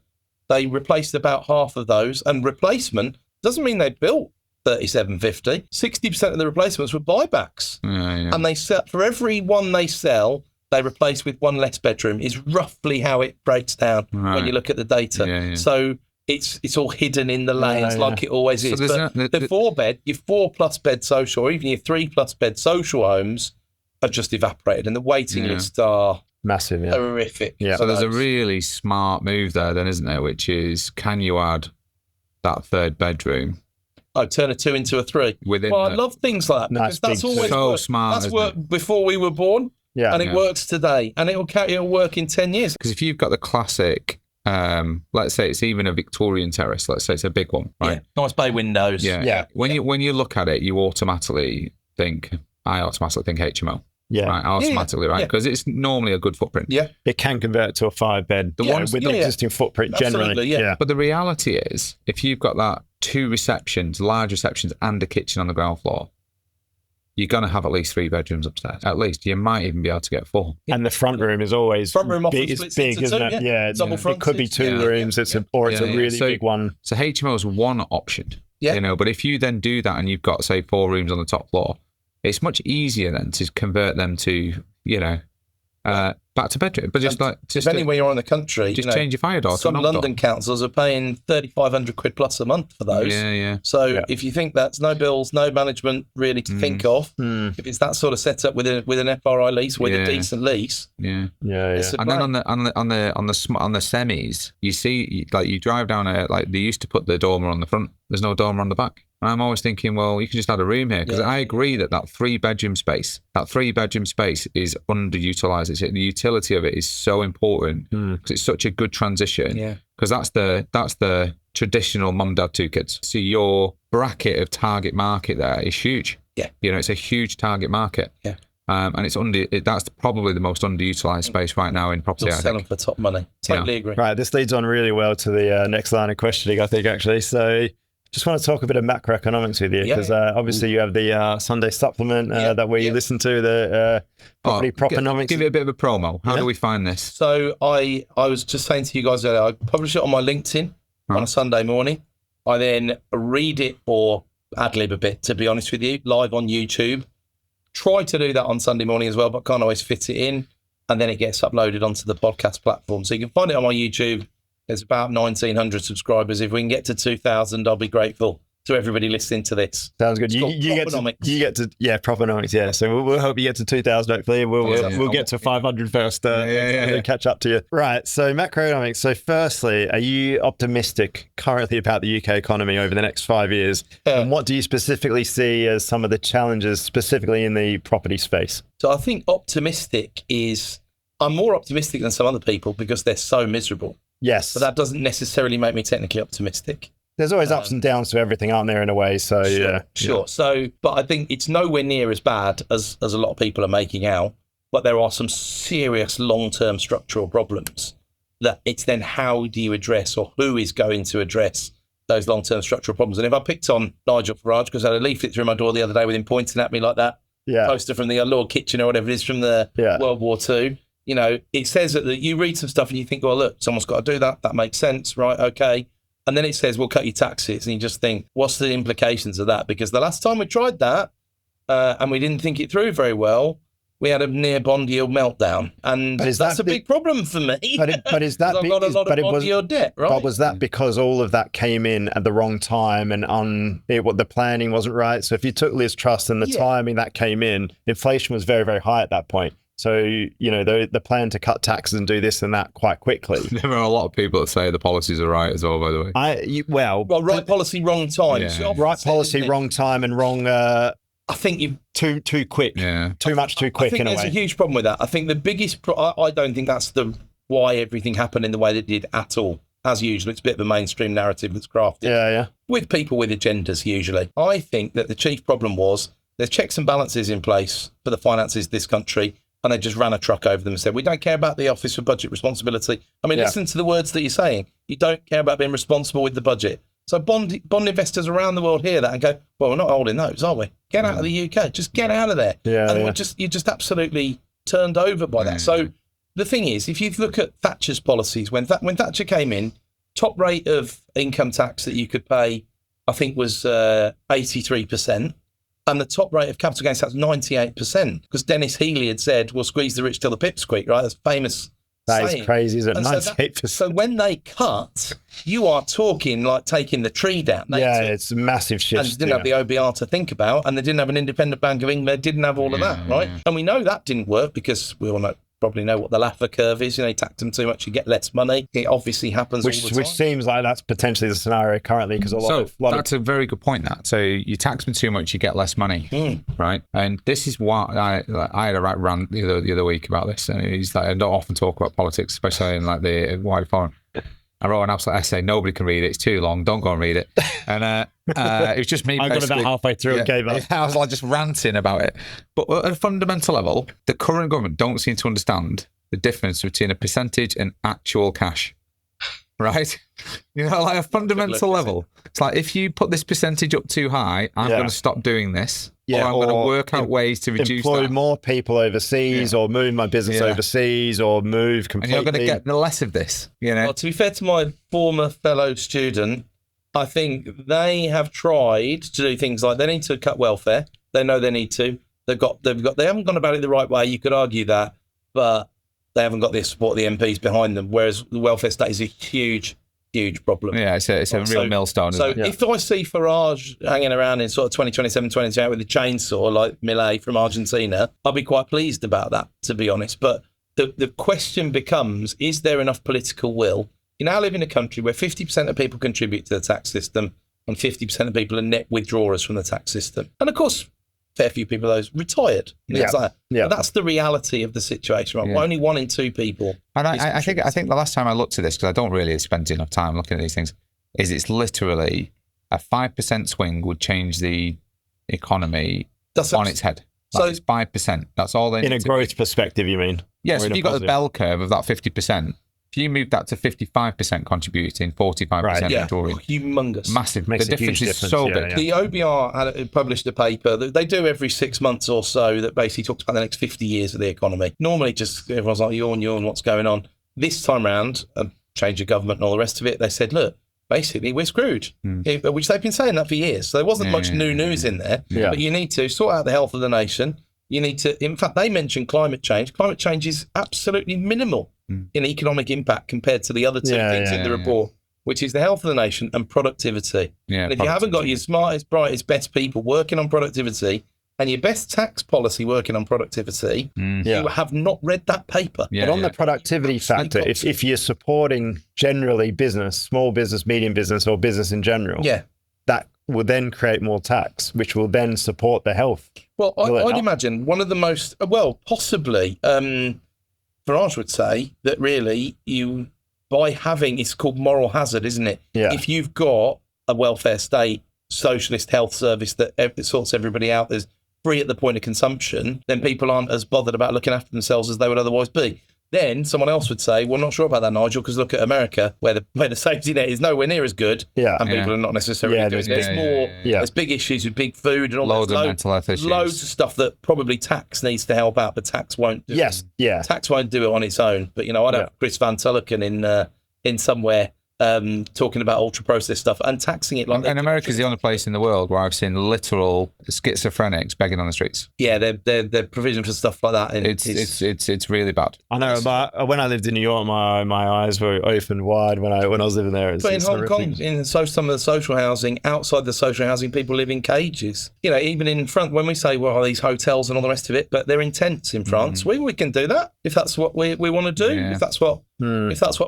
They replaced about half of those, and replacement doesn't mean they built 3,750. 60% of the replacements were buybacks, and they sell for every one they sell, they replace with one less bedroom. Is roughly how it breaks down when you look at the data. So it's all hidden in the lanes like it always is. But the 4-bed, your 4+ bed social, or even your 3+ bed social homes are just evaporated, and the waiting lists are massive, horrific. Yeah. So there's a really smart move there, then, isn't there? Which is, can you add that 3rd bedroom? Oh, turn a 2 into a 3. I love things like that because that's always so worked. smart. That's worked before we were born, and it works today, and it'll work in 10 years. Because if you've got the classic, let's say it's even a Victorian terrace, let's say it's a big one, right? Yeah. Nice bay windows. Yeah. When you look at it, I automatically think HMO. Yeah. Right, automatically, right? Because it's normally a good footprint. Yeah. It can convert to a 5-bed with the existing footprint generally. Absolutely, yeah. But the reality is, if you've got that 2 receptions, large receptions, and a kitchen on the ground floor, you're going to have at least 3 bedrooms upstairs. At least. You might even be able to get 4. And the front room is always big, it's big, isn't it? Yeah. Double it could be 2 rooms. It's a really big one. So HMO is one option. Yeah. But if you then do that and you've got, say, 4 rooms on the top floor, it's much easier then to convert them to, back to bedroom. But depending where you're in the country, change your fire door. Some London councils are paying 3,500 quid plus a month for those. Yeah. So if you think that's no bills, no management really to think of, if it's that sort of setup with an FRI lease, with a decent lease, yeah. And then on the semis, you see, you drive down they used to put the dormer on the front. There's no dormer on the back. And I'm always thinking, well, you can just add a room here, because I agree that 3-bedroom space is underutilized. The utility of it is so important because it's such a good transition. Yeah. Because that's the traditional mum, dad, 2 kids. So your bracket of target market there is huge. Yeah. It's a huge target market. Yeah. And that's probably the most underutilized space right now in property. Sell them for top money. Totally agree. Right. This leads on really well to the next line of questioning, I think, actually. So just want to talk a bit of macroeconomics with you, because obviously you have the Sunday supplement that we listen to, the property proponomics. Give it a bit of a promo. How do we find this? So I was just saying to you guys earlier, I publish it on my LinkedIn on a Sunday morning. I then read it or ad-lib a bit, to be honest with you, live on YouTube. Try to do that on Sunday morning as well, but can't always fit it in. And then it gets uploaded onto the podcast platform. So you can find it on my YouTube. There's about 1,900 subscribers. If we can get to 2,000, I'll be grateful to everybody listening to this. Sounds good. It's called Proponomics. You get to Proponomics. Yeah. So we'll hope you get to 2,000 hopefully. We'll get to 500 first. And catch up to you. Right. So macroeconomics. So firstly, are you optimistic currently about the UK economy over the next 5 years? And what do you specifically see as some of the challenges, specifically in the property space? So I think I'm more optimistic than some other people because they're so miserable. Yes. But that doesn't necessarily make me technically optimistic. There's always ups and downs to everything, aren't there, in a way? So, Sure. So, but I think it's nowhere near as bad as a lot of people are making out. But there are some serious long-term structural problems that it's then how do you address, or who is going to address those long-term structural problems? And if I picked on Nigel Farage, because I had a leaflet through my door the other day with him pointing at me like that, poster from the Lord Kitchener or whatever it is from the World War II, you know, it says that you read some stuff and you think, well, look, someone's got to do that. That makes sense, right? Okay. And then it says, we'll cut your taxes. And you just think, what's the implications of that? Because the last time we tried that and we didn't think it through very well, we had a near bond yield meltdown. And that's a big problem for me. But is that I've got a lot of bond yield debt, right? But was that because all of that came in at the wrong time and what the planning wasn't right? So if you took Liz Truss and the timing that came in, inflation was very, very high at that point. So, you know, the plan to cut taxes and do this and that quite quickly. There are a lot of people that say the policies are right as well, by the way. Well, right policy, wrong time. Yeah. Right policy, wrong time, and wrong... I think you've... Too quick. Yeah. Too much too quick, in a way. I think there's a huge problem with that. I think the biggest... I don't think that's why everything happened in the way that it did at all. As usual, it's a bit of a mainstream narrative that's crafted. Yeah. With people with agendas, usually. I think that the chief problem was there's checks and balances in place for the finances of this country, and they just ran a truck over them and said, we don't care about the Office for Budget Responsibility. I mean, listen to the words that you're saying. You don't care about being responsible with the budget. So bond investors around the world hear that and go, well, we're not holding those, are we? Get out of the UK. Just get out of there. You're just absolutely turned over by that. So the thing is, if you look at Thatcher's policies, when Thatcher came in, top rate of income tax that you could pay, I think, was 83%. And the top rate of capital gains tax, 98%, because Dennis Healey had said, we'll squeeze the rich till the pips squeak, right? That's famous. That is crazy, isn't it? 98%. So when they cut, you are talking like taking the tree down. It's a massive shift. And they didn't have the OBR to think about, and they didn't have an independent Bank of England. They didn't have all of that, right? And we know that didn't work because we all probably know what the Laffer curve is. You know, you tax them too much, you get less money. It obviously happens all the time. Which seems like that's potentially the scenario currently, because that's a very good point. That so you tax them too much, you get less money, right? And this is why I had a rant the other week about this, and he's like, I don't often talk about politics, especially in like the wide forum. I wrote an absolute essay. Nobody can read it. It's too long. Don't go and read it. And it was just me. I got about halfway through and gave up. I was like just ranting about it. But at a fundamental level, the current government don't seem to understand the difference between a percentage and actual cash. Right? You know, like a fundamental level. It's like, if you put this percentage up too high, I'm going to stop doing this. Or I'm going to work out ways to reduce employ that. more people overseas, or move my business overseas, or move completely. And you're going to get less of this, you know? Well, to be fair to my former fellow student, I think they have tried to do things like they need to cut welfare. They know they need to. They haven't gone about it the right way. You could argue that, but they haven't got the support of the MPs behind them. Whereas the welfare state is a huge problem. Yeah, it's a real millstone. So isn't it? if I see Farage hanging around in sort of 2027, 2028 with a chainsaw like Milei from Argentina, I'll be quite pleased about that, to be honest. But the question becomes, is there enough political will? You now live in a country where 50% of people contribute to the tax system and 50% of people are net withdrawers from the tax system. And of course, fair few people of those retired. But that's the reality of the situation, right? Only 1 in 2 people. And I think the last time I looked at this, because I don't really spend enough time looking at these things, is it's literally a 5% swing would change the economy on its head. So it's 5%. That's all they need. In a growth perspective, you mean? Yes, if you've got a bell curve of that 50%, if you move that to 55% contributing, 45% withdrawing, humongous. Massive. Makes the difference is so big. The OBR had published a paper that they do every 6 months or so that basically talks about the next 50 years of the economy. Normally just everyone's like, yawn, what's going on? This time round, change of government and all the rest of it, they said, look, basically we're screwed, which they've been saying that for years. So there wasn't much new news in there, but you need to sort out the health of the nation. You need to, in fact, they mentioned climate change. Climate change is absolutely minimal in economic impact compared to the other two things in the report, which is the health of the nation and productivity. Yeah, and if you haven't got your smartest, brightest, best people working on productivity and your best tax policy working on productivity, you have not read that paper. Yeah, but on the productivity factor, if you're supporting generally business, small business, medium business, or business in general, that will then create more tax, which will then support the health. Well, I'd imagine one of the most, possibly, Farage would say that really by having, it's called moral hazard, isn't it? Yeah. If you've got a welfare state, socialist health service that sorts everybody out, there's free at the point of consumption, then people aren't as bothered about looking after themselves as they would otherwise be. Then someone else would say, well, not sure about that, Nigel, because look at America, where the safety net is nowhere near as good, and people are not necessarily doing it. There's big issues with big food and all loads of mental health issues. Loads of stuff that probably tax needs to help out, but tax won't do it. Tax won't do it on its own. But, I'd have Chris Van Tulloken in somewhere talking about ultra-processed stuff and taxing it. And America's the only place in the world where I've seen literal schizophrenics begging on the streets. Yeah, they're provision for stuff like that. And it's really bad. I know. When I lived in New York, my eyes were opened wide when I was living there. But in Hong Kong, in some of the social housing, outside the social housing, people live in cages. Even in France, when we say, well, these hotels and all the rest of it, but they're in tents in France. We can do that if that's what we want to do. Yeah. If that's what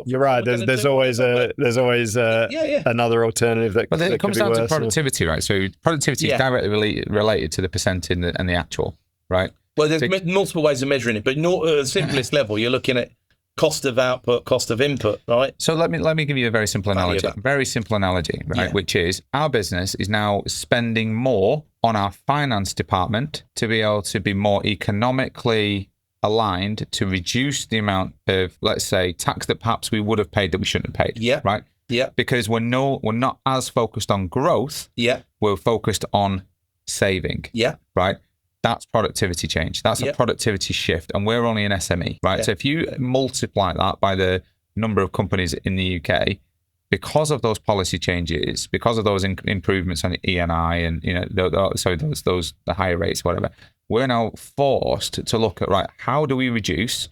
you're right. There's always another alternative that. But it comes down to productivity, right? So productivity is directly related to the percent and the actual, right? Well, there's multiple ways of measuring it, but not at the simplest level. You're looking at cost of output, cost of input, right? So let me give you a very simple analogy. Very simple analogy, right? Yeah. Which is our business is now spending more on our finance department to be able to be more economically aligned to reduce the amount of, let's say, tax that perhaps we would have paid that we shouldn't have paid. Yeah. Right? Yeah. Because we're not as focused on growth. Yeah. We're focused on saving. Yeah. Right? That's productivity change. That's a productivity shift. And we're only an SME, right? Yeah. So if you multiply that by the number of companies in the UK, because of those policy changes, because of those improvements on ENI and, those the higher rates, whatever, we're now forced to look at, right, how do we reduce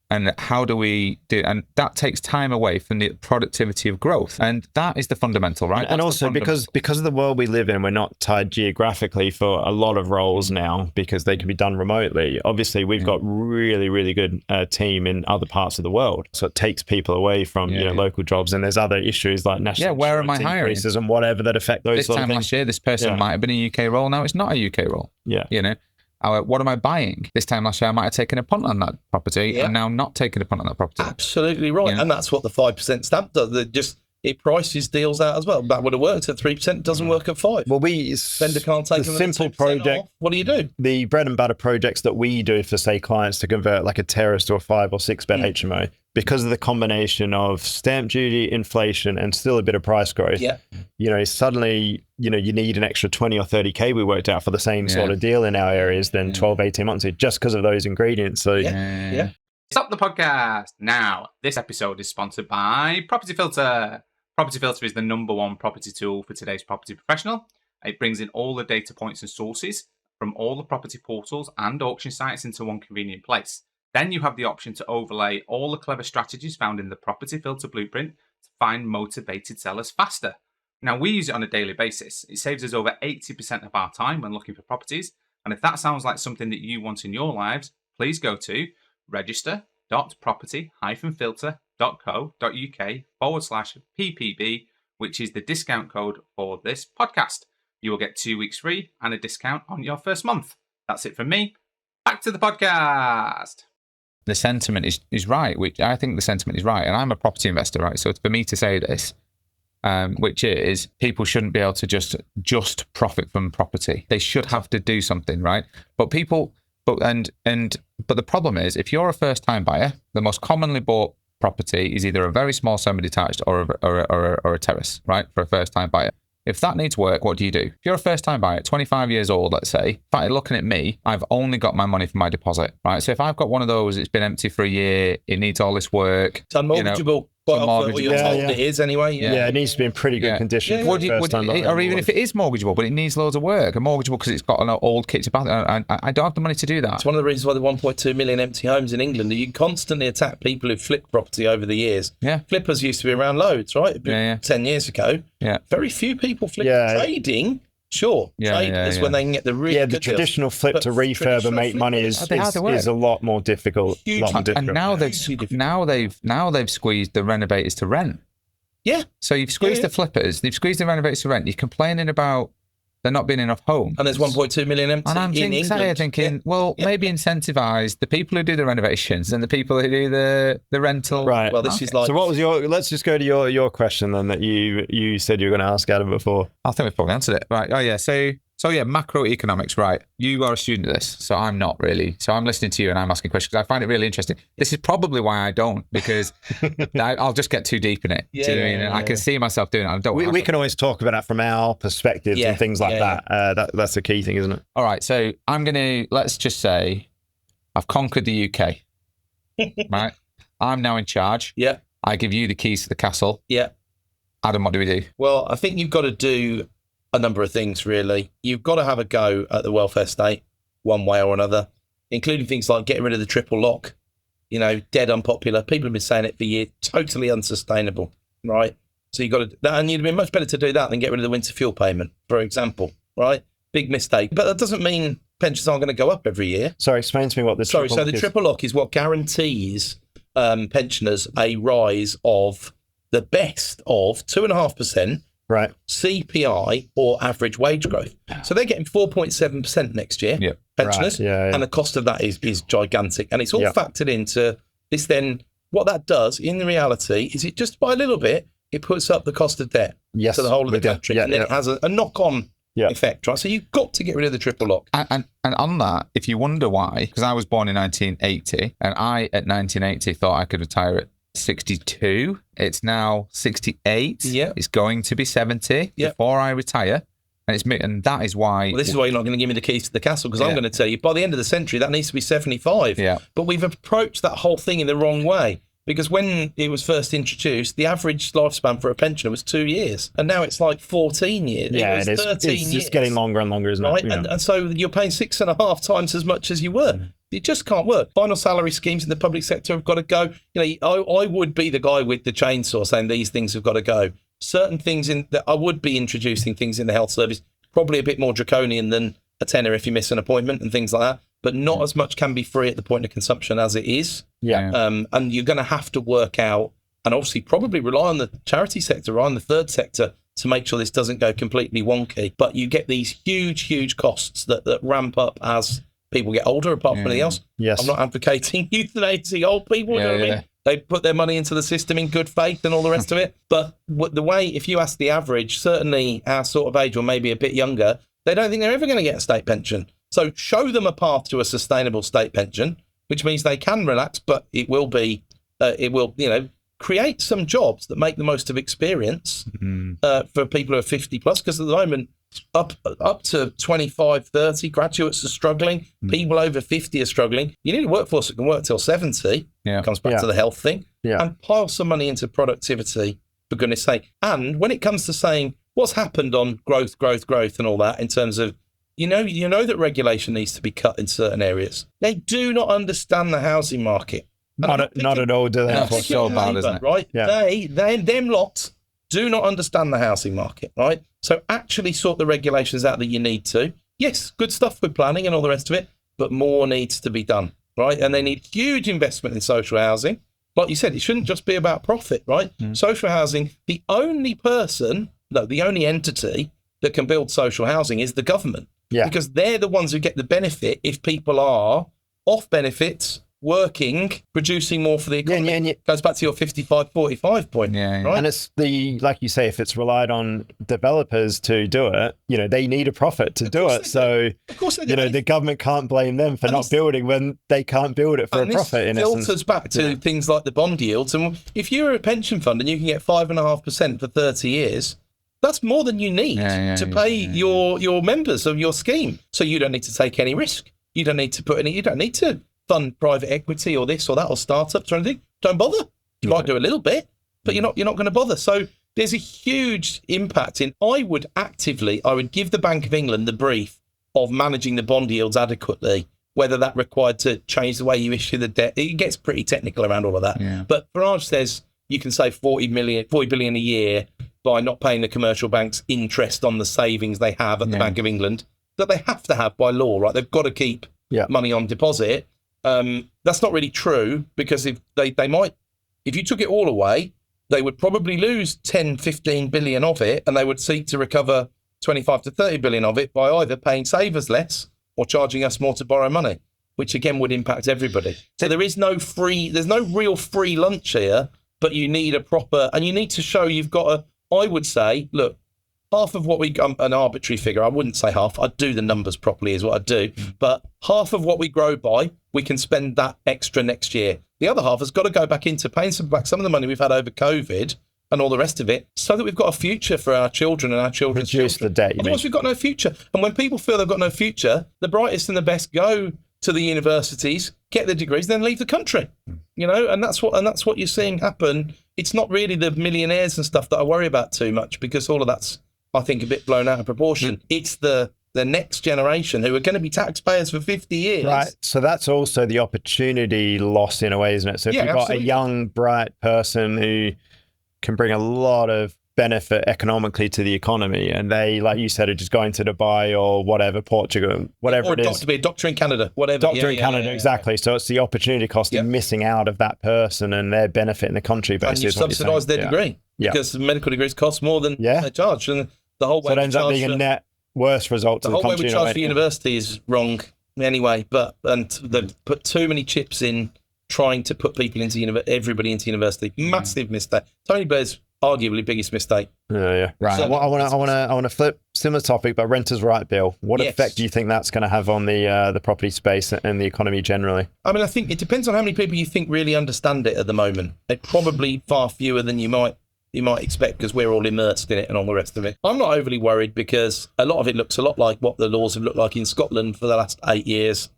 and how do we do, and that takes time away from the productivity of growth. And that is the fundamental, right? And also because of the world we live in, we're not tied geographically for a lot of roles now because they can be done remotely. Obviously, we've got really, really good team in other parts of the world. So it takes people away from local jobs. And there's other issues like national where am I hiring? Increases and whatever that affect those this time last year, this person might have been a UK role. Now it's not a UK role. Yeah. What am I buying? This time last year, I might have taken a punt on that property and now not taking a punt on that property. Absolutely right. And that's what the 5% stamp does. It prices deals out as well. That would have worked at 3%, doesn't work at 5%. Well, vendor can't take the simple project off. What do you do? The bread and butter projects that we do for, say, clients to convert like a terrace to a 5 or 6 bed HMO, because of the combination of stamp duty, inflation, and still a bit of price growth. Yeah. Suddenly, you need an extra 20 or 30K we worked out for the same sort of deal in our areas than 12, 18 months ago, just because of those ingredients. So Stop the podcast now. This episode is sponsored by Property Filter. Property Filter is the #1 property tool for today's property professional. It brings in all the data points and sources from all the property portals and auction sites into one convenient place. Then you have the option to overlay all the clever strategies found in the Property Filter blueprint to find motivated sellers faster. Now, we use it on a daily basis. It saves us over 80% of our time when looking for properties. And if that sounds like something that you want in your lives, please go to register.property-filter.co.uk/PPB, which is the discount code for this podcast. You will get 2 weeks free and a discount on your first month. That's it from me. Back to the podcast. The sentiment is right, which I think the sentiment is right. And I'm a property investor, right? So for me to say this, which is people shouldn't be able to just profit from property. They should have to do something, right? But the problem is, if you're a first-time buyer, the most commonly bought property is either a very small semi-detached or a terrace, right? For a first-time buyer. If that needs work, what do? If you're a first-time buyer, 25 years old, let's say, in fact, looking at me, I've only got my money for my deposit, right? So if I've got one of those, it's been empty for a year, it needs all this work. It's unmortgageable. Quite often, mortgage. or you're told it is anyway. Yeah, it needs to be in pretty good condition. Or even if it is mortgageable, but it needs loads of work, a mortgageable because it's got an old kitchen bathroom. I don't have the money to do that. It's one of the reasons why the 1.2 million empty homes in England, you constantly attack people who flip property over the years. Yeah. Flippers used to be around loads, right? 10 years ago. Yeah. Very few people flip trading. Sure. Traders when they can get the really the traditional deals, flip to refurb and make money is a lot more difficult. And now they've squeezed the renovators to rent. Yeah. So you've squeezed the flippers, you've squeezed the renovators to rent. You're complaining about there not being enough homes. And there's 1.2 million empty and I'm in England. thinking, maybe incentivise the people who do the renovations and the people who do the rental. Right. Well, this is like... So what was let's just go to your question then that you said you were going to ask Adam before. I think we've probably answered it. Right. Oh, yeah. So yeah, macroeconomics, right. You are a student of this, so I'm not really. So I'm listening to you and I'm asking questions. I find it really interesting. This is probably why I don't, because I'll just get too deep in it. Do you know what I mean? I can see myself doing it. I don't. We can always talk about it from our perspectives and things like that. That's the key thing, isn't it? All right. So let's just say I've conquered the UK, right? I'm now in charge. Yeah. I give you the keys to the castle. Yeah. Adam, what do we do? Well, I think you've got to do a number of things, really. You've got to have a go at the welfare state one way or another, including things like getting rid of the triple lock. Dead unpopular. People have been saying it for years. Totally unsustainable, right? So you've got to do that, and you'd be much better to do that than get rid of the winter fuel payment, for example, right? Big mistake. But that doesn't mean pensions aren't going to go up every year. Sorry, explain to me what the triple lock is. So the triple lock is what guarantees pensioners a rise of the best of 2.5%. Right. CPI or average wage growth. So they're getting 4.7% next year, pensioners. Right. And the cost of that is gigantic. And it's all factored into this. Then what that does in reality is it just by a little bit, it puts up the cost of debt to the whole of the country. And then it has a knock-on effect, right? So you've got to get rid of the triple lock. And on that, if you wonder why, because I was born in 1980 and I at 1980 thought I could retire at 62. It's now 68. Yeah. It's going to be 70 before I retire. And that is why... Well, this is why you're not going to give me the keys to the castle, because I'm going to tell you, by the end of the century, that needs to be 75. Yeah. But we've approached that whole thing in the wrong way. Because when it was first introduced, the average lifespan for a pensioner was 2 years. And now it's like 14 years. Yeah, it is. 13 years. It's just getting longer and longer, isn't it? Right? And so you're paying 6.5 times as much as you were. It just can't work. Final salary schemes in the public sector have got to go. I would be the guy with the chainsaw saying these things have got to go. Certain things I would be introducing things in the health service, probably a bit more draconian than a tenner if you miss an appointment and things like that. But not as much can be free at the point of consumption as it is. Yeah. And you're going to have to work out and obviously probably rely on the charity sector, rely on the third sector to make sure this doesn't go completely wonky. But you get these huge costs that ramp up as people get older, apart from anything else. Yes. I'm not advocating euthanizing old people. You know what I mean? They put their money into the system in good faith and all the rest of it. But the way, if you ask the average, certainly our sort of age or maybe a bit younger, they don't think they're ever going to get a state pension. So show them a path to a sustainable state pension, which means they can relax, but it will create some jobs that make the most of experience for people who are 50 plus, because at the moment, up to 25, 30 graduates are struggling. People over 50 are struggling. You need a workforce that can work till 70. Comes back to the health thing. And pile some money into productivity, for goodness sake. And when it comes to saying what's happened on growth and all that in terms of, you know that regulation needs to be cut in certain areas. They do not understand the housing market. Not at all, do they? That's so bad, isn't it? Right? Yeah. Them lots do not understand the housing market, right? So actually sort the regulations out that you need to. Yes, good stuff with planning and all the rest of it, but more needs to be done, right? And they need huge investment in social housing. Like you said, it shouldn't just be about profit, right? Social housing, the only entity that can build social housing is the government. Yeah. Because they're the ones who get the benefit if people are off benefits, working, producing more for the economy. And goes back to your 55-45 point. Right? And it's like you say, if it's relied on developers to do it, they need a profit to do it. So, of course the government can't blame them for not building when they can't build it for a profit. And this filters back to things like the bond yields. And if you're a pension fund and you can get 5.5% for 30 years, that's more than you need to pay your members of your scheme. So you don't need to take any risk. You don't need to fund private equity or this or that or startups or anything. Don't bother. You might do a little bit, but you're not going to bother. So there's a huge impact I would give the Bank of England the brief of managing the bond yields adequately, whether that required to change the way you issue the debt. It gets pretty technical around all of that. Yeah. But Farage says you can save 40 billion a year by not paying the commercial banks interest on the savings they have at the Bank of England, that they have to have by law, right? They've got to keep money on deposit. That's not really true, because if you took it all away, they would probably lose 10, 15 billion of it, and they would seek to recover 25 to 30 billion of it by either paying savers less or charging us more to borrow money, which again would impact everybody. So there's no real free lunch here, but you need and you need to show you've got I would say, look, half of what an arbitrary figure, I wouldn't say half, I'd do the numbers properly is what I'd do, but half of what we grow by, we can spend that extra next year. The other half has got to go back into paying back some of the money we've had over COVID and all the rest of it, so that we've got a future for our children and our children's Reduce children. the debt, Otherwise, we've got no future. And when people feel they've got no future, the brightest and the best go to the universities, get the degrees, then leave the country. And that's what you're seeing happen. It's not really the millionaires and stuff that I worry about too much, because all of that's, I think, a bit blown out of proportion. It's the next generation who are going to be taxpayers for 50 years. Right. So that's also the opportunity loss in a way, isn't it? So if you've got a young, bright person who can bring a lot of benefit economically to the economy, and they, like you said, are just going to Dubai or whatever, Portugal, whatever it is. To be a doctor in Canada, whatever. Doctor in Canada, exactly. So it's the opportunity cost of missing out of that person and their benefit in the country. And you subsidise their degree, because the medical degrees cost more than they charge. And the whole way so it ends up being a net worse result to the country. The whole way we charge for university is wrong anyway, and they've put too many chips in trying to put people everybody into university. Massive mistake. Tony Blair's arguably biggest mistake. Yeah. Right. So, I want to flip similar topic, but renters' right bill. What effect do you think that's going to have on the property space and the economy generally? I mean, I think it depends on how many people you think really understand it at the moment. They're probably far fewer than you might expect, because we're all immersed in it and all the rest of it. I'm not overly worried, because a lot of it looks a lot like what the laws have looked like in Scotland for the last 8 years.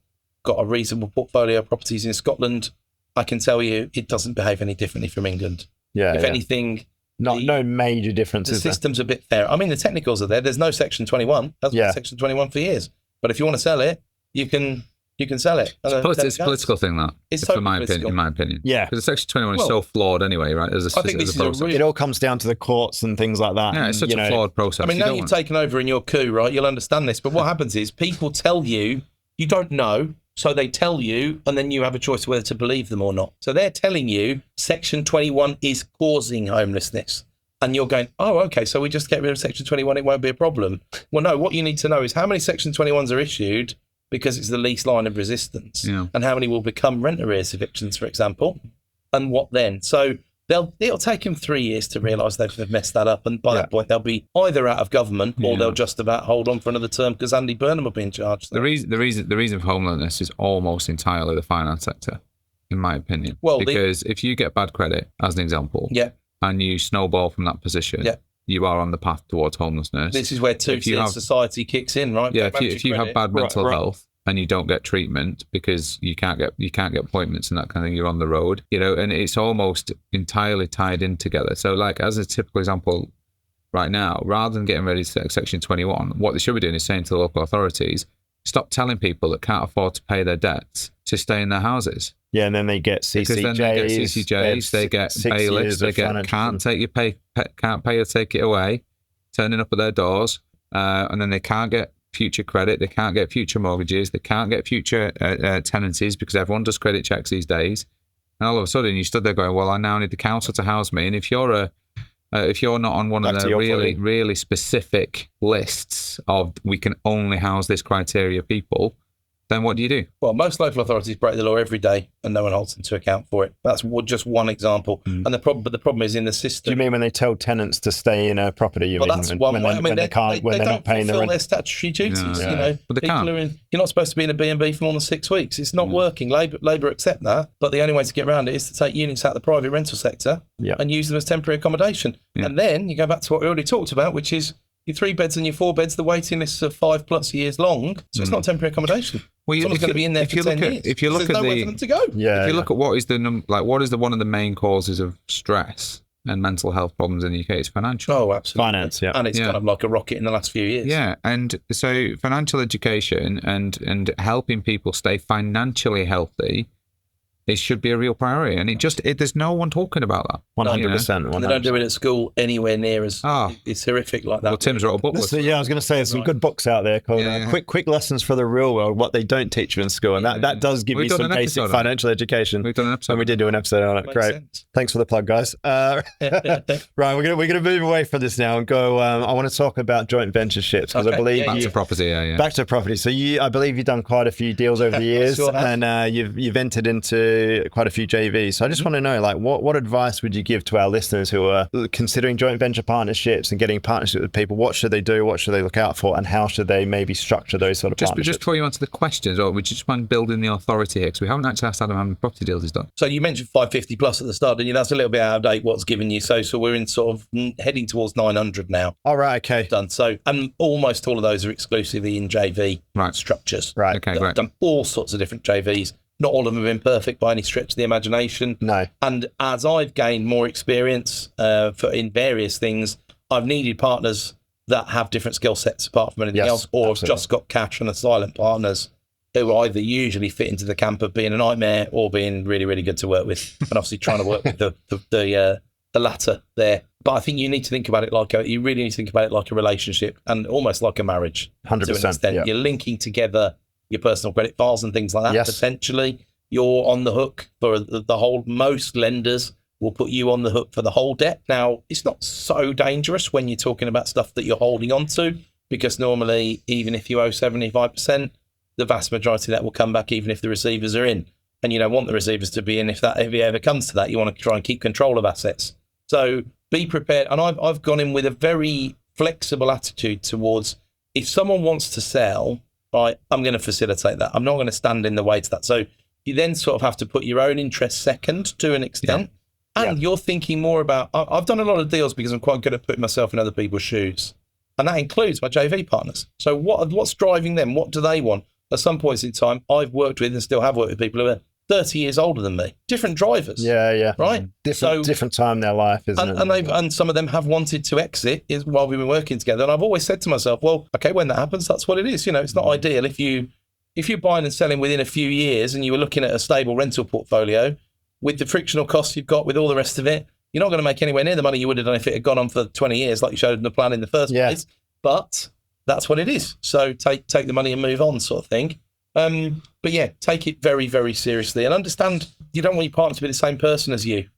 Got a reasonable portfolio of properties in Scotland. I can tell you it doesn't behave any differently from England. If anything, no major differences. The system's a bit fair. I mean, the technicals are there. There's no Section 21. That's been Section 21 for years. But if you want to sell it, you can sell it. It's a political thing, that. It's totally in my opinion. Yeah. Because Section 21 is so flawed anyway, right? I think this is it all comes down to the courts and things like that. Yeah, it's such a flawed process. I mean, now you've taken over in your coup, right? You'll understand this. But what happens is people tell you don't know, so they tell you, and then you have a choice whether to believe them or not. So they're telling you Section 21 is causing homelessness. And you're going, oh, okay, so we just get rid of Section 21, it won't be a problem. Well, no, what you need to know is how many Section 21s are issued because it's the least line of resistance, and how many will become rent arrears evictions, for example, and what then? So it'll take them 3 years to realise they've messed that up, and by that point they'll be either out of government or they'll just about hold on for another term because Andy Burnham will be in charge. So. The reason for homelessness is almost entirely the finance sector, in my opinion. Well, because if you get bad credit, as an example, and you snowball from that position, you are on the path towards homelessness. This is where two-tier society kicks in, right? Yeah, if you have bad mental health and you don't get treatment because you can't get appointments and that kind of thing, you're on the road, and it's almost entirely tied in together. So, like, as a typical example right now, rather than getting ready to Section 21, what they should be doing is saying to the local authorities, stop telling people that can't afford to pay their debts to stay in their houses. Yeah, and then they get CCJs. Because then they get CCJs, they get bailiffs, they can't pay or take it away, turning up at their doors, and then they can't get future credit, they can't get future mortgages, they can't get future tenancies because everyone does credit checks these days. And all of a sudden you stood there going, well, I now need the council to house me. And if you're not on one of the really specific lists of we can only house this criteria people, then what do you do? Well, most local authorities break the law every day and no one holds them to account for it. That's just one example. And the problem is in the system. Do you mean when they tell tenants to stay in a property? That's one way. When they're not paying the rent. Their statutory duties. But they can't. You're not supposed to be in a B&B for more than 6 weeks. It's not working. Labour accept that. But the only way to get around it is to take units out of the private rental sector and use them as temporary accommodation. And then you go back to what we already talked about, which is your 3 beds and your 4 beds, the waiting lists are 5+ years long. So it's not temporary accommodation. Well, someone's going to be in there for 10 years. If you look at nowhere for them to go. If you look at what is one of the main causes of stress and mental health problems in the UK, it's financial. Oh, absolutely. Finance, yeah. And it's kind of like a rocket in the last few years. Yeah, and so financial education and helping people stay financially healthy, it should be a real priority. And there's no one talking about that. 100%. And they don't do it at school anywhere near as it's horrific like that. Well, Tim's wrote a book. So, I was going to say there's some good books out there called quick lessons for the real world, what they don't teach you in school. And that does give you some basic financial education. We've done an episode. And we did do an episode on it. Makes Great. sense. Thanks for the plug, guys. Right, we're gonna move away from this now and go. I want to talk about joint venture ships because I believe back to property. Back to property. So I believe you've done quite a few deals over the years, Sure have. and you've entered into quite a few JVs. So I just want to know, like, what advice would you give to our listeners who are considering joint venture partnerships and getting partnerships with people? What should they do? What should they look out for? And how should they maybe structure those sort of partnerships? Just before you answer the questions, or we just mind building the authority here, because we haven't actually asked Adam how many property deals he's done. So you mentioned 550 plus at the start, didn't you? That's a little bit out of date what's given you. So we're in sort of heading towards 900 now. All right, okay. Done. So, and almost all of those are exclusively in JV structures. Right. Okay, I've great. done all sorts of different JVs. Not all of them have been perfect by any stretch of the imagination. No. And as I've gained more experience in various things, I've needed partners that have different skill sets apart from anything else, or have just got cash and are silent partners who either usually fit into the camp of being a nightmare or being really, really good to work with. And obviously trying to work with the latter there. But I think you need to think about it you really need to think about it like a relationship and almost like a marriage. 100%. Yeah. You're linking together your personal credit files and things like that. Yes. Potentially, you're on the hook for the whole. Most lenders will put you on the hook for the whole debt. Now, it's not so dangerous when you're talking about stuff that you're holding on to, because normally, even if you owe 75%, the vast majority of that will come back, even if the receivers are in. And you don't want the receivers to be in. If it ever comes to that, you want to try and keep control of assets. So be prepared. And I've gone in with a very flexible attitude towards, if someone wants to sell, right, I'm going to facilitate that. I'm not going to stand in the way to that. So you then sort of have to put your own interests second to an extent. Yeah. And you're thinking more about, I've done a lot of deals because I'm quite good at putting myself in other people's shoes. And that includes my JV partners. So what's driving them? What do they want? At some points in time, I've worked with and still have worked with people who are 30 years older than me. Different drivers. Yeah. Right? Different time in their life, isn't it? And some of them have wanted to exit while we've been working together. And I've always said to myself, well, okay, when that happens, that's what it is. It's not ideal. If you're buying and selling within a few years and you were looking at a stable rental portfolio with the frictional costs you've got with all the rest of it, you're not going to make anywhere near the money you would have done if it had gone on for 20 years, like you showed in the plan in the first place. But that's what it is. So take the money and move on, sort of thing. But yeah, take it very, very seriously and understand you don't want your partner to be the same person as you.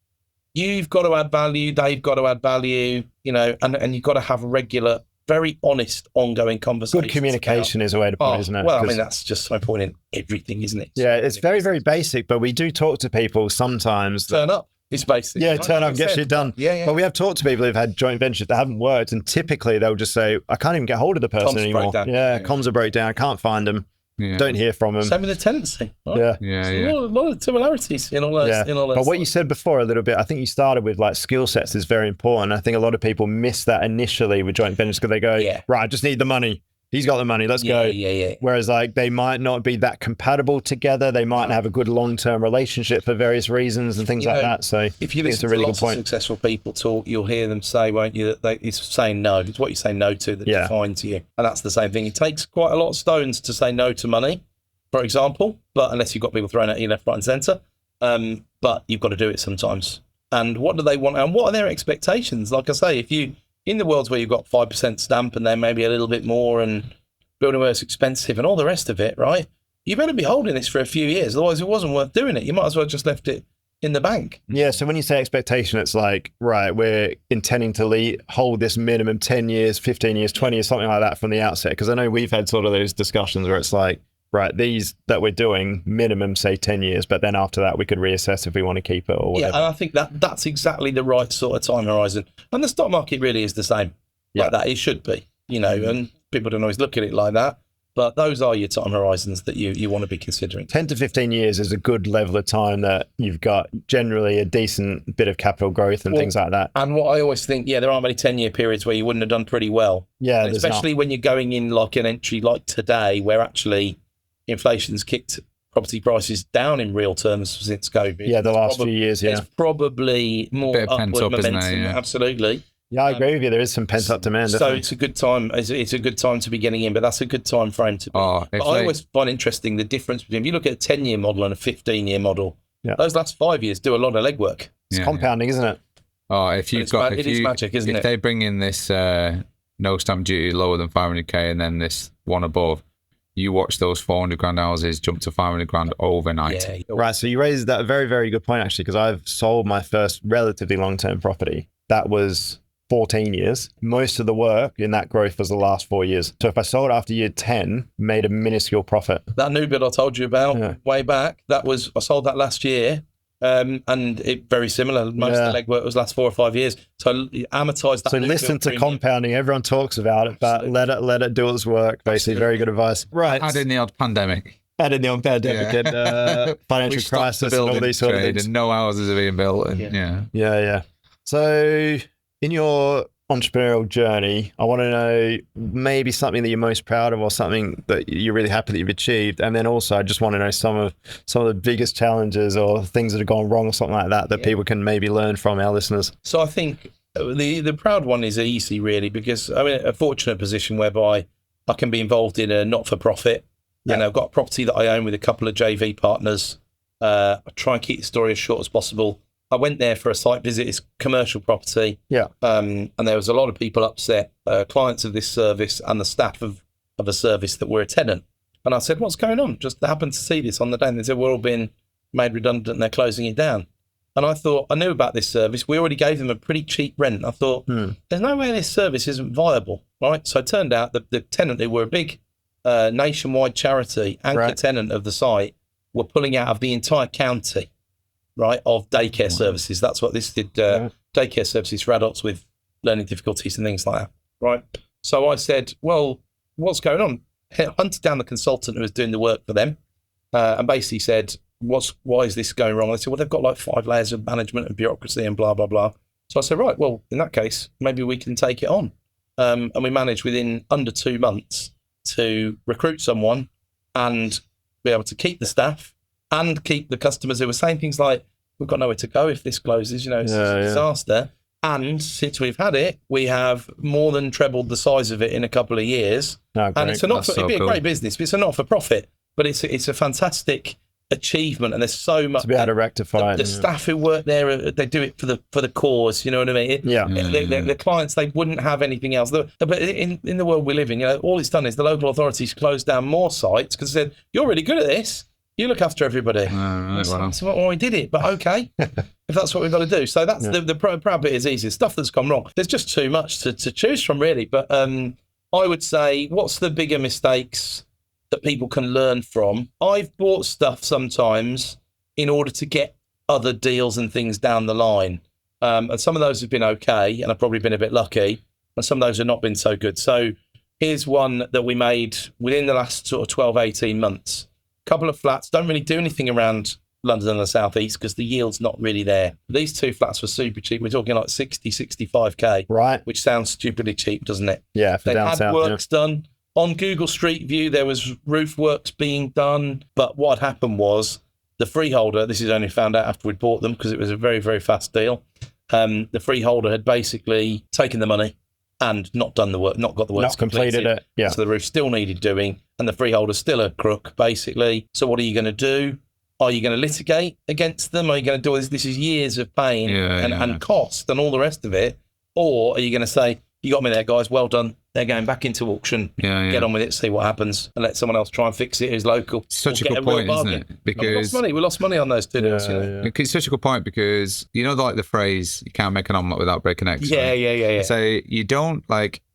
You've got to add value. They've got to add value, and you've got to have regular, very honest, ongoing conversations. Good communication is a way to put it, isn't it? Well, I mean, that's just so important in everything, isn't it? Yeah, it's very, very basic, but we do talk to people sometimes. Turn up. It's basic. Yeah, turn up, get shit done. Yeah. But we have talked to people who've had joint ventures that haven't worked, and typically they'll just say, I can't even get hold of the person anymore. Comms are broke down. I can't find them. Yeah. Don't hear from them. Same with the tenancy. Right? Yeah. A lot of similarities in all that. But what you said before a little bit, I think you started with like skill sets is very important. I think a lot of people miss that initially with joint ventures because they go, right, I just need the money. He's got the money. Let's go. Yeah. Whereas like they might not be that compatible together. They might have a good long-term relationship for various reasons and things like that. So if you listen to lots of successful people talk, you'll hear them say, won't you, that it's saying no. It's what you say no to that defines you. And that's the same thing. It takes quite a lot of stones to say no to money, for example, but unless you've got people throwing at you left, right and centre. But you've got to do it sometimes. And what do they want? And what are their expectations? Like I say, if you, in the worlds where you've got 5% stamp and then maybe a little bit more and building work's expensive and all the rest of it, right? You better be holding this for a few years. Otherwise, it wasn't worth doing it. You might as well just left it in the bank. Yeah. So when you say expectation, it's like, right, we're intending to hold this minimum 10 years, 15 years, 20 years, something like that from the outset. Because I know we've had sort of those discussions where it's like, right, these that we're doing minimum, say 10 years, but then after that we could reassess if we want to keep it or whatever. Yeah, and I think that's exactly the right sort of time horizon. And the stock market really is the same like that. It should be, and people don't always look at it like that. But those are your time horizons that you want to be considering. 10 to 15 years is a good level of time that you've got generally a decent bit of capital growth and things like that. And what I always think, there aren't many 10-year periods where you wouldn't have done pretty well. Yeah, especially when you're going in like an entry like today where actually inflation's kicked property prices down in real terms since COVID. Yeah, the last few years, yeah. There's probably more Bit of pent upward up, isn't momentum. there? Yeah. Absolutely. Yeah, I agree with you. There is some pent-up demand. So Definitely. it's a good time. It's a good time to be getting in, but that's a good time frame to be. Oh, But I always find interesting the difference between, if you look at a 10-year model and a 15-year model, those last 5 years do a lot of legwork. It's compounding, isn't it? Oh, if you've got, it is magic, isn't it? If they bring in this no stamp duty lower than 500k and then this one above, you watch those 400 grand houses jump to 500 grand overnight. Yeah. Right. So you raised that very, very good point, actually, because I've sold my first relatively long-term property. That was 14 years. Most of the work in that growth was the last 4 years. So if I sold after year 10, made a minuscule profit. That new build I told you about way back, I sold that last year. And it very similar. Most of the legwork was last 4 or 5 years. So amortize that. So listen to compounding. Everyone talks about it, but let it do its work. Basically, very good advice. Right. Add in the odd pandemic. Add in the odd pandemic and financial crisis and all these sort of things. And no houses are being built. And, Yeah. So in your entrepreneurial journey, I want to know maybe something that you're most proud of or something that you're really happy that you've achieved. And then also I just want to know some of the biggest challenges or things that have gone wrong or something like that people can maybe learn from our listeners. So I think the proud one is easy, really, because I'm in a fortunate position whereby I can be involved in a not-for-profit. And I've got a property that I own with a couple of JV partners. I try and keep the story as short as possible. I went there for a site visit. It's commercial property. Yeah. And there was a lot of people upset, clients of this service and the staff of a service that were a tenant. And I said, what's going on? Just happened to see this on the day. And they said, we're all being made redundant and they're closing it down. And I thought, I knew about this service. We already gave them a pretty cheap rent. I thought, there's no way this service isn't viable, right? So it turned out that the tenant, who were a big nationwide charity, anchor tenant of the site, were pulling out of the entire county, right, of daycare services. That's what this did, daycare services for adults with learning difficulties and things like that, right? So I said, well, what's going on? Hunted down the consultant who was doing the work for them and basically said, why is this going wrong? They said, well, they've got like 5 layers of management and bureaucracy and blah, blah, blah. So I said, right, well, in that case, maybe we can take it on. And we managed within under 2 months to recruit someone and be able to keep the staff and keep the customers who were saying things like, we've got nowhere to go if this closes, it's a disaster. And since we've had it, we have more than trebled the size of it in a couple of years. And it's it'd be a great business, but it's a not-for-profit, but it's a fantastic achievement, and there's so much to be able to rectify the staff who work there, they do it for the cause, you know what I mean? The clients, they wouldn't have anything else. But in the world we live in, all it's done is the local authorities closed down more sites because they said, you're really good at this, you look after everybody. So we did it, but okay, if that's what we've got to do. So that's the proud bit is easy. Stuff that's gone wrong, there's just too much to choose from, really. But I would say, what's the bigger mistakes that people can learn from? I've bought stuff sometimes in order to get other deals and things down the line. And some of those have been okay, and I've probably been a bit lucky, and some of those have not been so good. So here's one that we made within the last sort of 12, 18 months. Couple of flats, don't really do anything around London and the southeast because the yield's not really there. These 2 flats were super cheap. We're talking like 60, 65k, right? Which sounds stupidly cheap, doesn't it? Yeah, for they down had south, works done. On Google Street View, there was roof works being done. But what happened was the freeholder, this is only found out after we'd bought them because it was a very, very fast deal. The freeholder had basically taken the money and not done the work, not got the work completed it. Yeah. So the roof still needed doing, and the freeholder's still a crook, basically. So what are you going to do? Are you going to litigate against them? Are you going to do this? This is years of pain and cost and all the rest of it. Or are you going to say, you got me there, guys, well done. They're going back into auction. Get on with it, see what happens, and let someone else try and fix it who's local. Such a good point, isn't it? Because we lost money on those 2 deals. It's such a good point because like the phrase, you can't make an omelette without breaking eggs. Yeah. So you don't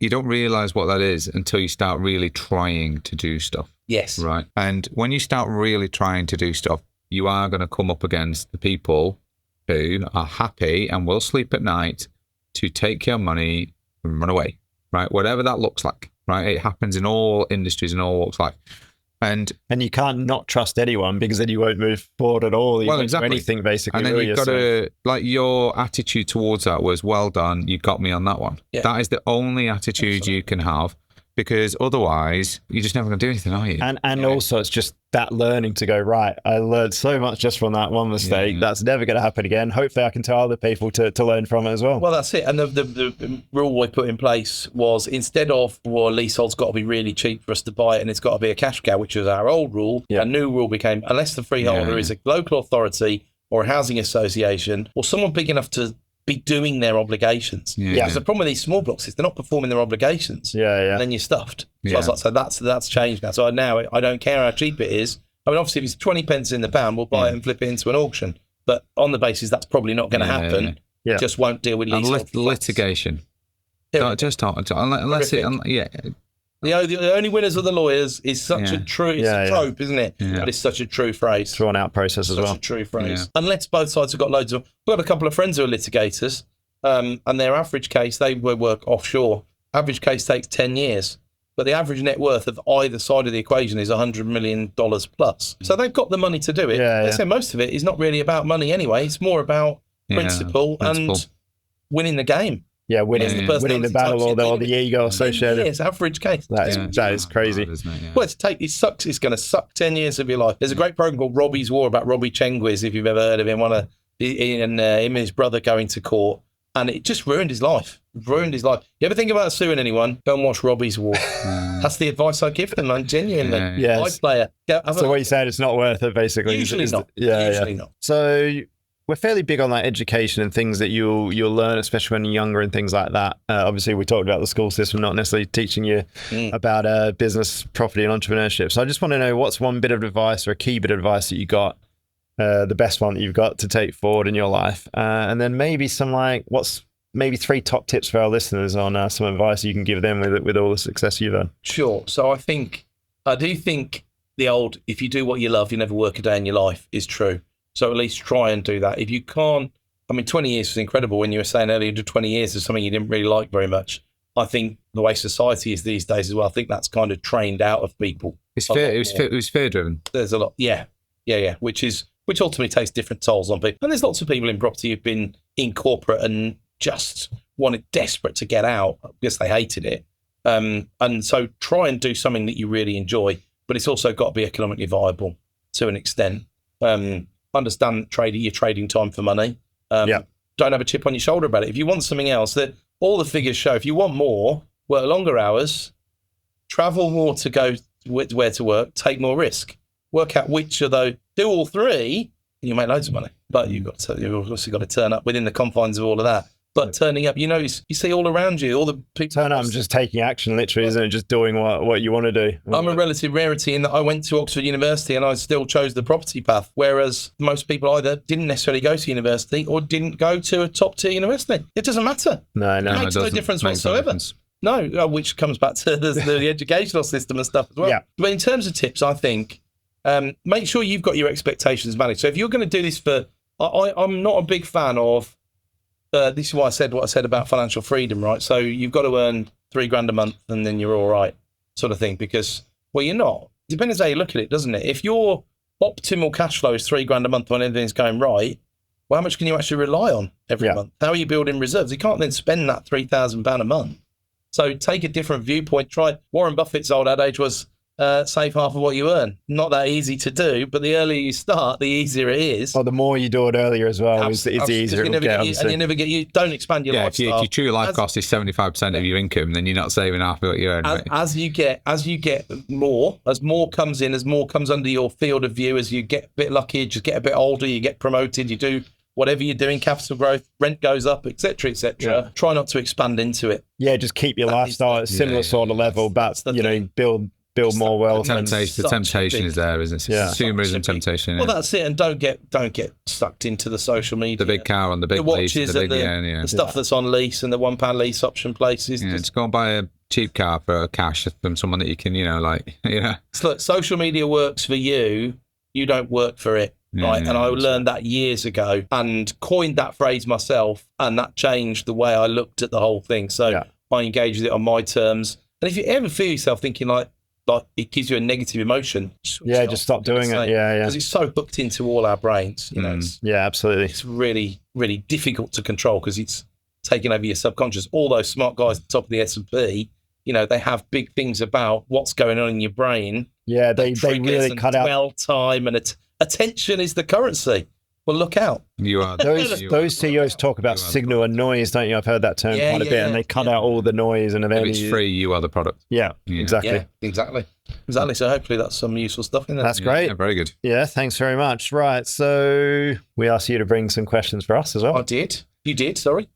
realize what that is until you start really trying to do stuff. Yes. Right. And when you start really trying to do stuff, you are going to come up against the people who are happy and will sleep at night to take your money and run away. Right, whatever that looks like, right? It happens in all industries and all walks of life. And you can't not trust anyone because then you won't move forward at all. You won't do anything, basically. And then you've got to, your attitude towards that was, well done, you got me on that one. Yeah. That is the only attitude you can have. because otherwise you're just never going to do anything, are you? And also it's just that learning to go, right, I learned so much just from that one mistake. That's never going to happen again. Hopefully I can tell other people to learn from it as well. Well, that's it. And the rule we put in place was, instead of, well, a leasehold's got to be really cheap for us to buy it and it's got to be a cash cow, which was our old rule, a new rule became, unless the freeholder is a local authority or a housing association or someone big enough to be doing their obligations. Because the problem with these small blocks is they're not performing their obligations. And then you're stuffed. So I was like, so that's changed now. So now I don't care how cheap it is. I mean, obviously, if it's 20 pence in the pound, we'll buy it and flip it into an auction. But on the basis that's probably not going to happen, just won't deal with litigation. Just talk unless the only winners are the lawyers is such a true, it's a trope, isn't it? But it's such a true phrase. Drawn out process as well. Such a true phrase. Unless both sides have got loads of, we've got a couple of friends who are litigators, and their average case, they work offshore. Average case takes 10 years. But the average net worth of either side of the equation is $100 million plus. So they've got the money to do it. They say most of it is not really about money anyway. It's more about principle and winning the game. Winning the battle or the ego associated. Yes, average case. That is crazy. Well, it sucks. It's going to suck 10 years of your life. There's a great program called Robbie's War about Robbie Chenguiz, if you've ever heard of him. Him and his brother going to court, and it just ruined his life. You ever think about suing anyone? Go and watch Robbie's War. That's the advice I give them, man. Genuinely. Yes. Player. So what you're saying, it's not worth it, basically. Usually not. Usually not. So we're fairly big on that education and things that you'll learn, especially when you're younger and things like that. Obviously, we talked about the school system not necessarily teaching you about business, property, and entrepreneurship. So I just want to know, what's one bit of advice or a key bit of advice that you got, the best one that you've got to take forward in your life, and then maybe what's maybe 3 top tips for our listeners on some advice you can give them with all the success you've had. Sure. So I do think the old, if you do what you love, you never work a day in your life, is true. So at least try and do that. If you can't, 20 years was incredible. When you were saying earlier, 20 years is something you didn't really like very much. I think the way society is these days as well, I think that's kind of trained out of people. It was fear driven. There's a lot. Yeah. Which ultimately takes different tolls on people. And there's lots of people in property who've been in corporate and just desperate to get out because they hated it. And so try and do something that you really enjoy, but it's also got to be economically viable to an extent. Understand you're trading time for money. Don't have a chip on your shoulder about it. If you want something else, that all the figures show, if you want more, work longer hours, travel more to go where to work, take more risk, work out which of those, do all 3, and you make loads of money. But you've obviously got to turn up within the confines of all of that. But turning up, you see all around you, all the people. Turn up and just taking action, literally, isn't it? Just doing what you want to do. I'm a relative rarity in that I went to Oxford University and I still chose the property path, whereas most people either didn't necessarily go to university or didn't go to a top tier university. It doesn't matter. No, it makes no difference whatsoever. No, which comes back to the educational system and stuff as well. But in terms of tips, I think make sure you've got your expectations managed. So if you're going to do this I'm not a big fan of. This is why I said what I said about financial freedom, right? So you've got to earn $3,000 a month and then you're all right, sort of thing. Because, well, you're not. Depends how you look at it, doesn't it? If your optimal cash flow is $3,000 a month when everything's going right, well, how much can you actually rely on every month? How are you building reserves? You can't then spend that £3,000 a month. So take a different viewpoint. Try. Warren Buffett's old adage was, save half of what you earn. Not that easy to do, but the earlier you start, the easier it is. Well, the more you do it earlier as well, it's easier it will get. And you don't expand your lifestyle. If your true life cost is 75% of your income, then you're not saving half of what you earn. As you get more, as more comes in, as more comes under your field of view, as you get a bit lucky, you just get a bit older, you get promoted, you do whatever you're doing, capital growth, rent goes up, etc., etc. Try not to expand into it. Yeah, just keep your lifestyle at a similar sort of level, but build more wealth. The temptation is there, isn't it? Consumerism temptation. Well, that's it. And don't get sucked into the social media. The big car on the big watches, the stuff that's on lease and the £1 lease option places. Just go and buy a cheap car for cash from someone that you can, Look, social media works for you. You don't work for it. Right. And I learned that years ago and coined that phrase myself. And that changed the way I looked at the whole thing. So I engage with it on my terms. And if you ever feel yourself thinking like it gives you a negative emotion, just stop doing it. Because it's so hooked into all our brains. Absolutely. It's really, really difficult to control because it's taking over your subconscious. All those smart guys at the top of the S&P, they have big things about what's going on in your brain. Yeah, they really cut out. Dwell time and attention is the currency. Well, look out. You are Those CEOs talk about signal and noise, don't you? I've heard that term quite a bit, and they cut out all the noise and if it's free, you are the product. Yeah, exactly. Yeah, exactly. So hopefully that's some useful stuff in there. That's great. Yeah, very good. Yeah, thanks very much. Right, so we asked you to bring some questions for us as well. I did. You did. Sorry.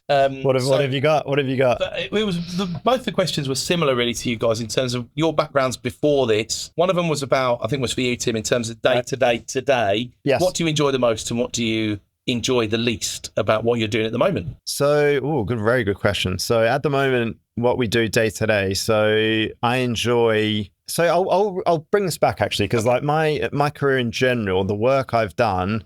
What have you got? What have you got? It was both the questions were similar really to you guys in terms of your backgrounds before this. One of them was about, I think, was for you, Tim, in terms of day to day today. Yes. What do you enjoy the most, and what do you enjoy the least about what you're doing at the moment? So, very good question. So at the moment, what we do day to day. So I enjoy. So I'll bring this back actually, because like my career in general, the work I've done,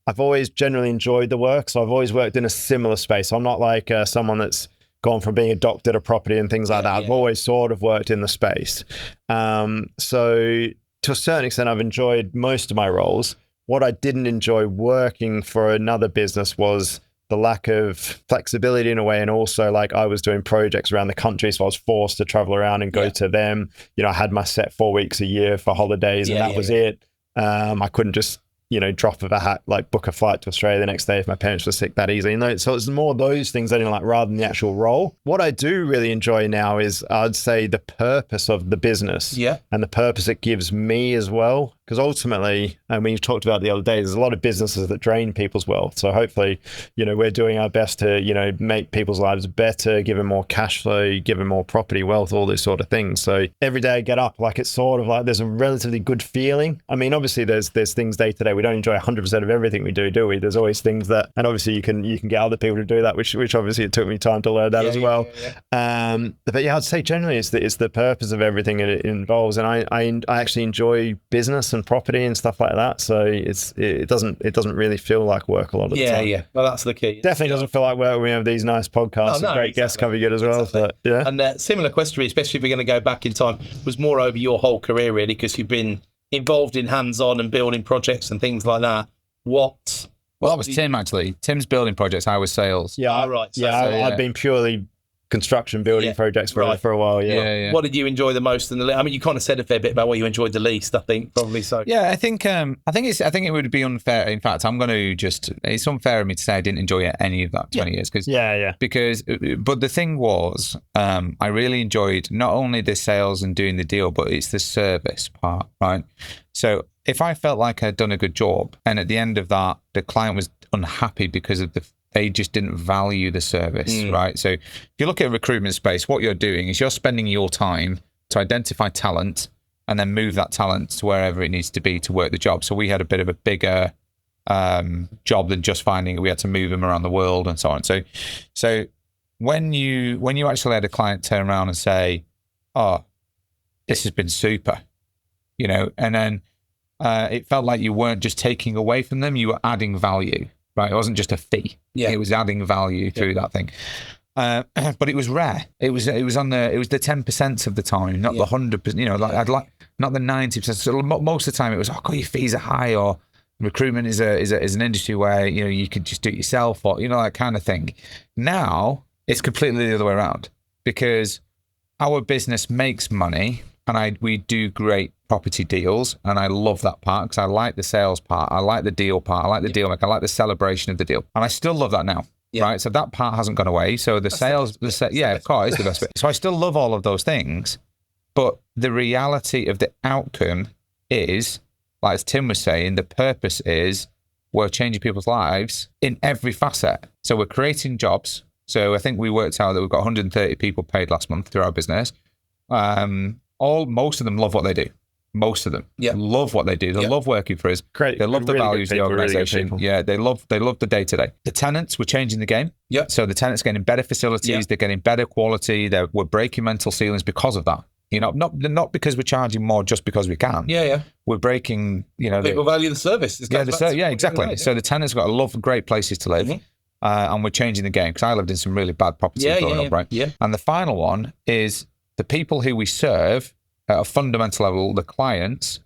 I've always generally enjoyed the work. So I've always worked in a similar space. I'm not like someone that's gone from being a doctor to property and things like that. I've always sort of worked in the space. So to a certain extent, I've enjoyed most of my roles. What I didn't enjoy working for another business was the lack of flexibility in a way. And also like I was doing projects around the country. So I was forced to travel around and go to them. I had my set 4 weeks a year for holidays and that was it. I couldn't just, drop of a hat, like book a flight to Australia the next day if my parents were sick that easily. So it's more those things I didn't like rather than the actual role. What I do really enjoy now is I'd say the purpose of the business and the purpose it gives me as well. Because ultimately, and we talked about the other day, there's a lot of businesses that drain people's wealth. So hopefully, we're doing our best to, make people's lives better, give them more cash flow, give them more property wealth, all these sort of things. So every day I get up, like it's sort of like there's a relatively good feeling. I mean, obviously there's things day to day. We don't enjoy 100% of everything we do we? There's always things that, and obviously you can get other people to do that, which obviously it took me time to learn that as well. But yeah, I'd say generally it's the purpose of everything it involves. And I actually enjoy business and property and stuff like that, so it doesn't really feel like work a lot of the time. Well, that's the key. Definitely doesn't feel like work when we have these nice podcasts and great guests coming in as well. But and similar question, especially if we're going to go back in time, was more over your whole career really, because you've been involved in hands-on and building projects and things like that. Well, that was Tim actually. Tim's building projects. I was sales. I've been purely construction building projects for a while. What did you enjoy the most? I mean, you kind of said a fair bit about what you enjoyed the least. I think probably so. Yeah, I think it would be unfair. In fact, I'm going to it's unfair of me to say I didn't enjoy any of that 20 years because but the thing was, I really enjoyed not only the sales and doing the deal, but it's the service part, right? So if I felt like I'd done a good job, and at the end of that, the client was unhappy because of they just didn't value the service, right? So if you look at a recruitment space, what you're doing is you're spending your time to identify talent and then move that talent to wherever it needs to be to work the job. So we had a bit of a bigger job than just finding it. We had to move them around the world and so on. So when you actually had a client turn around and say, "Oh, this has been super," and then it felt like you weren't just taking away from them, you were adding value. Right, it wasn't just a fee. It was adding value through that thing. But it was rare. It was the 10% of the time, not the 100%. Like not the 90%. So most of the time, it was your fees are high, or recruitment is an industry where you could just do it yourself, or that kind of thing. Now it's completely the other way around, because our business makes money, and we do great property deals, and I love that part because I like the sales part, I like the deal part, I like the deal, I like the celebration of the deal, and I still love that now, right? So that part hasn't gone away. So of course, it's the best bit. So I still love all of those things, but the reality of the outcome is, like as Tim was saying, the purpose is we're changing people's lives in every facet. So we're creating jobs. So I think we worked out that we've got 130 people paid last month through our business. Most of them love what they do. Most of them love what they do. They love working for us. Great. They love the really values of the organisation. Really they love the day-to-day. The tenants, we're changing the game. So the tenants are getting better facilities. They're getting better quality. We're breaking mental ceilings because of that. Not because we're charging more just because we can. We're breaking, people value the service. Exactly. So the tenants have got to love great places to live. And we're changing the game, because I lived in some really bad properties growing up, right? And the final one is the people who we serve at a fundamental level, the clients.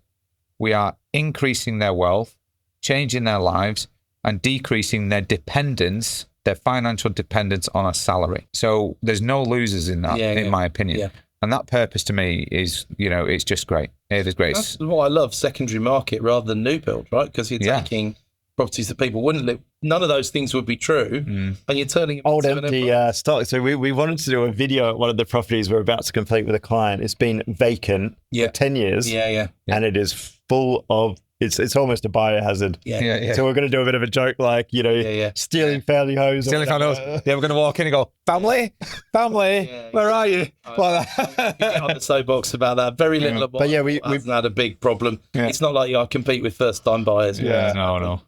We are increasing their wealth, changing their lives, and decreasing their dependence their financial dependence on a salary. So there's no losers in that, in my opinion. Yeah. And that purpose to me is, it's just great. It is great. That's what I love, secondary market rather than new build, right? Because you're taking properties that people wouldn't live. None of those things would be true. And you're turning them old into empty stock. So we wanted to do a video at one of the properties we're about to complete with a client. It's been vacant for 10 years. And it is full of, it's almost a biohazard. So we're going to do a bit of a joke, like, stealing family homes. Stealing family homes. Yeah, we're going to walk in and go, family, where are you? Get on the soapbox about that. Very little of what we've had a big problem. It's not like I compete with first-time buyers. No.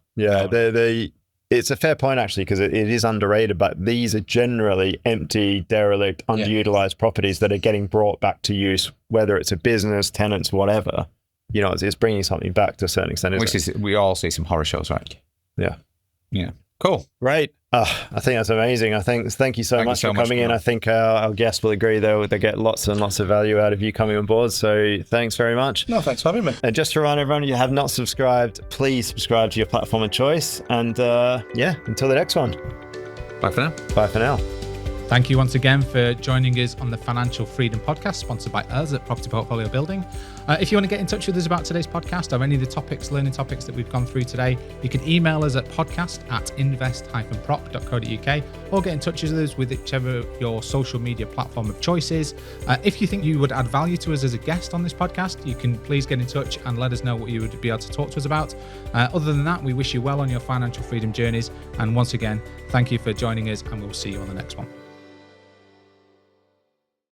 It's a fair point, actually, because it is underrated, but these are generally empty, derelict, underutilized properties that are getting brought back to use, whether it's a business, tenants, whatever. It's bringing something back to a certain extent. We all see some horror shows, right? Yeah. Cool. Great. I think that's amazing. Thank you so much for coming in. I think our guests will agree they get lots and lots of value out of you coming on board. So thanks very much. No, thanks for having me. And just to remind everyone, if you have not subscribed, please subscribe to your platform of choice. And until the next one. Bye for now. Bye for now. Thank you once again for joining us on the Financial Freedom Podcast, sponsored by us at Property Portfolio Building. If you want to get in touch with us about today's podcast or any of the learning topics that we've gone through today, you can email us at podcast@invest-proc.co.uk or get in touch with us with whichever your social media platform of choice is. If you think you would add value to us as a guest on this podcast, you can please get in touch and let us know what you would be able to talk to us about. Other than that, we wish you well on your financial freedom journeys. And once again, thank you for joining us, and we'll see you on the next one.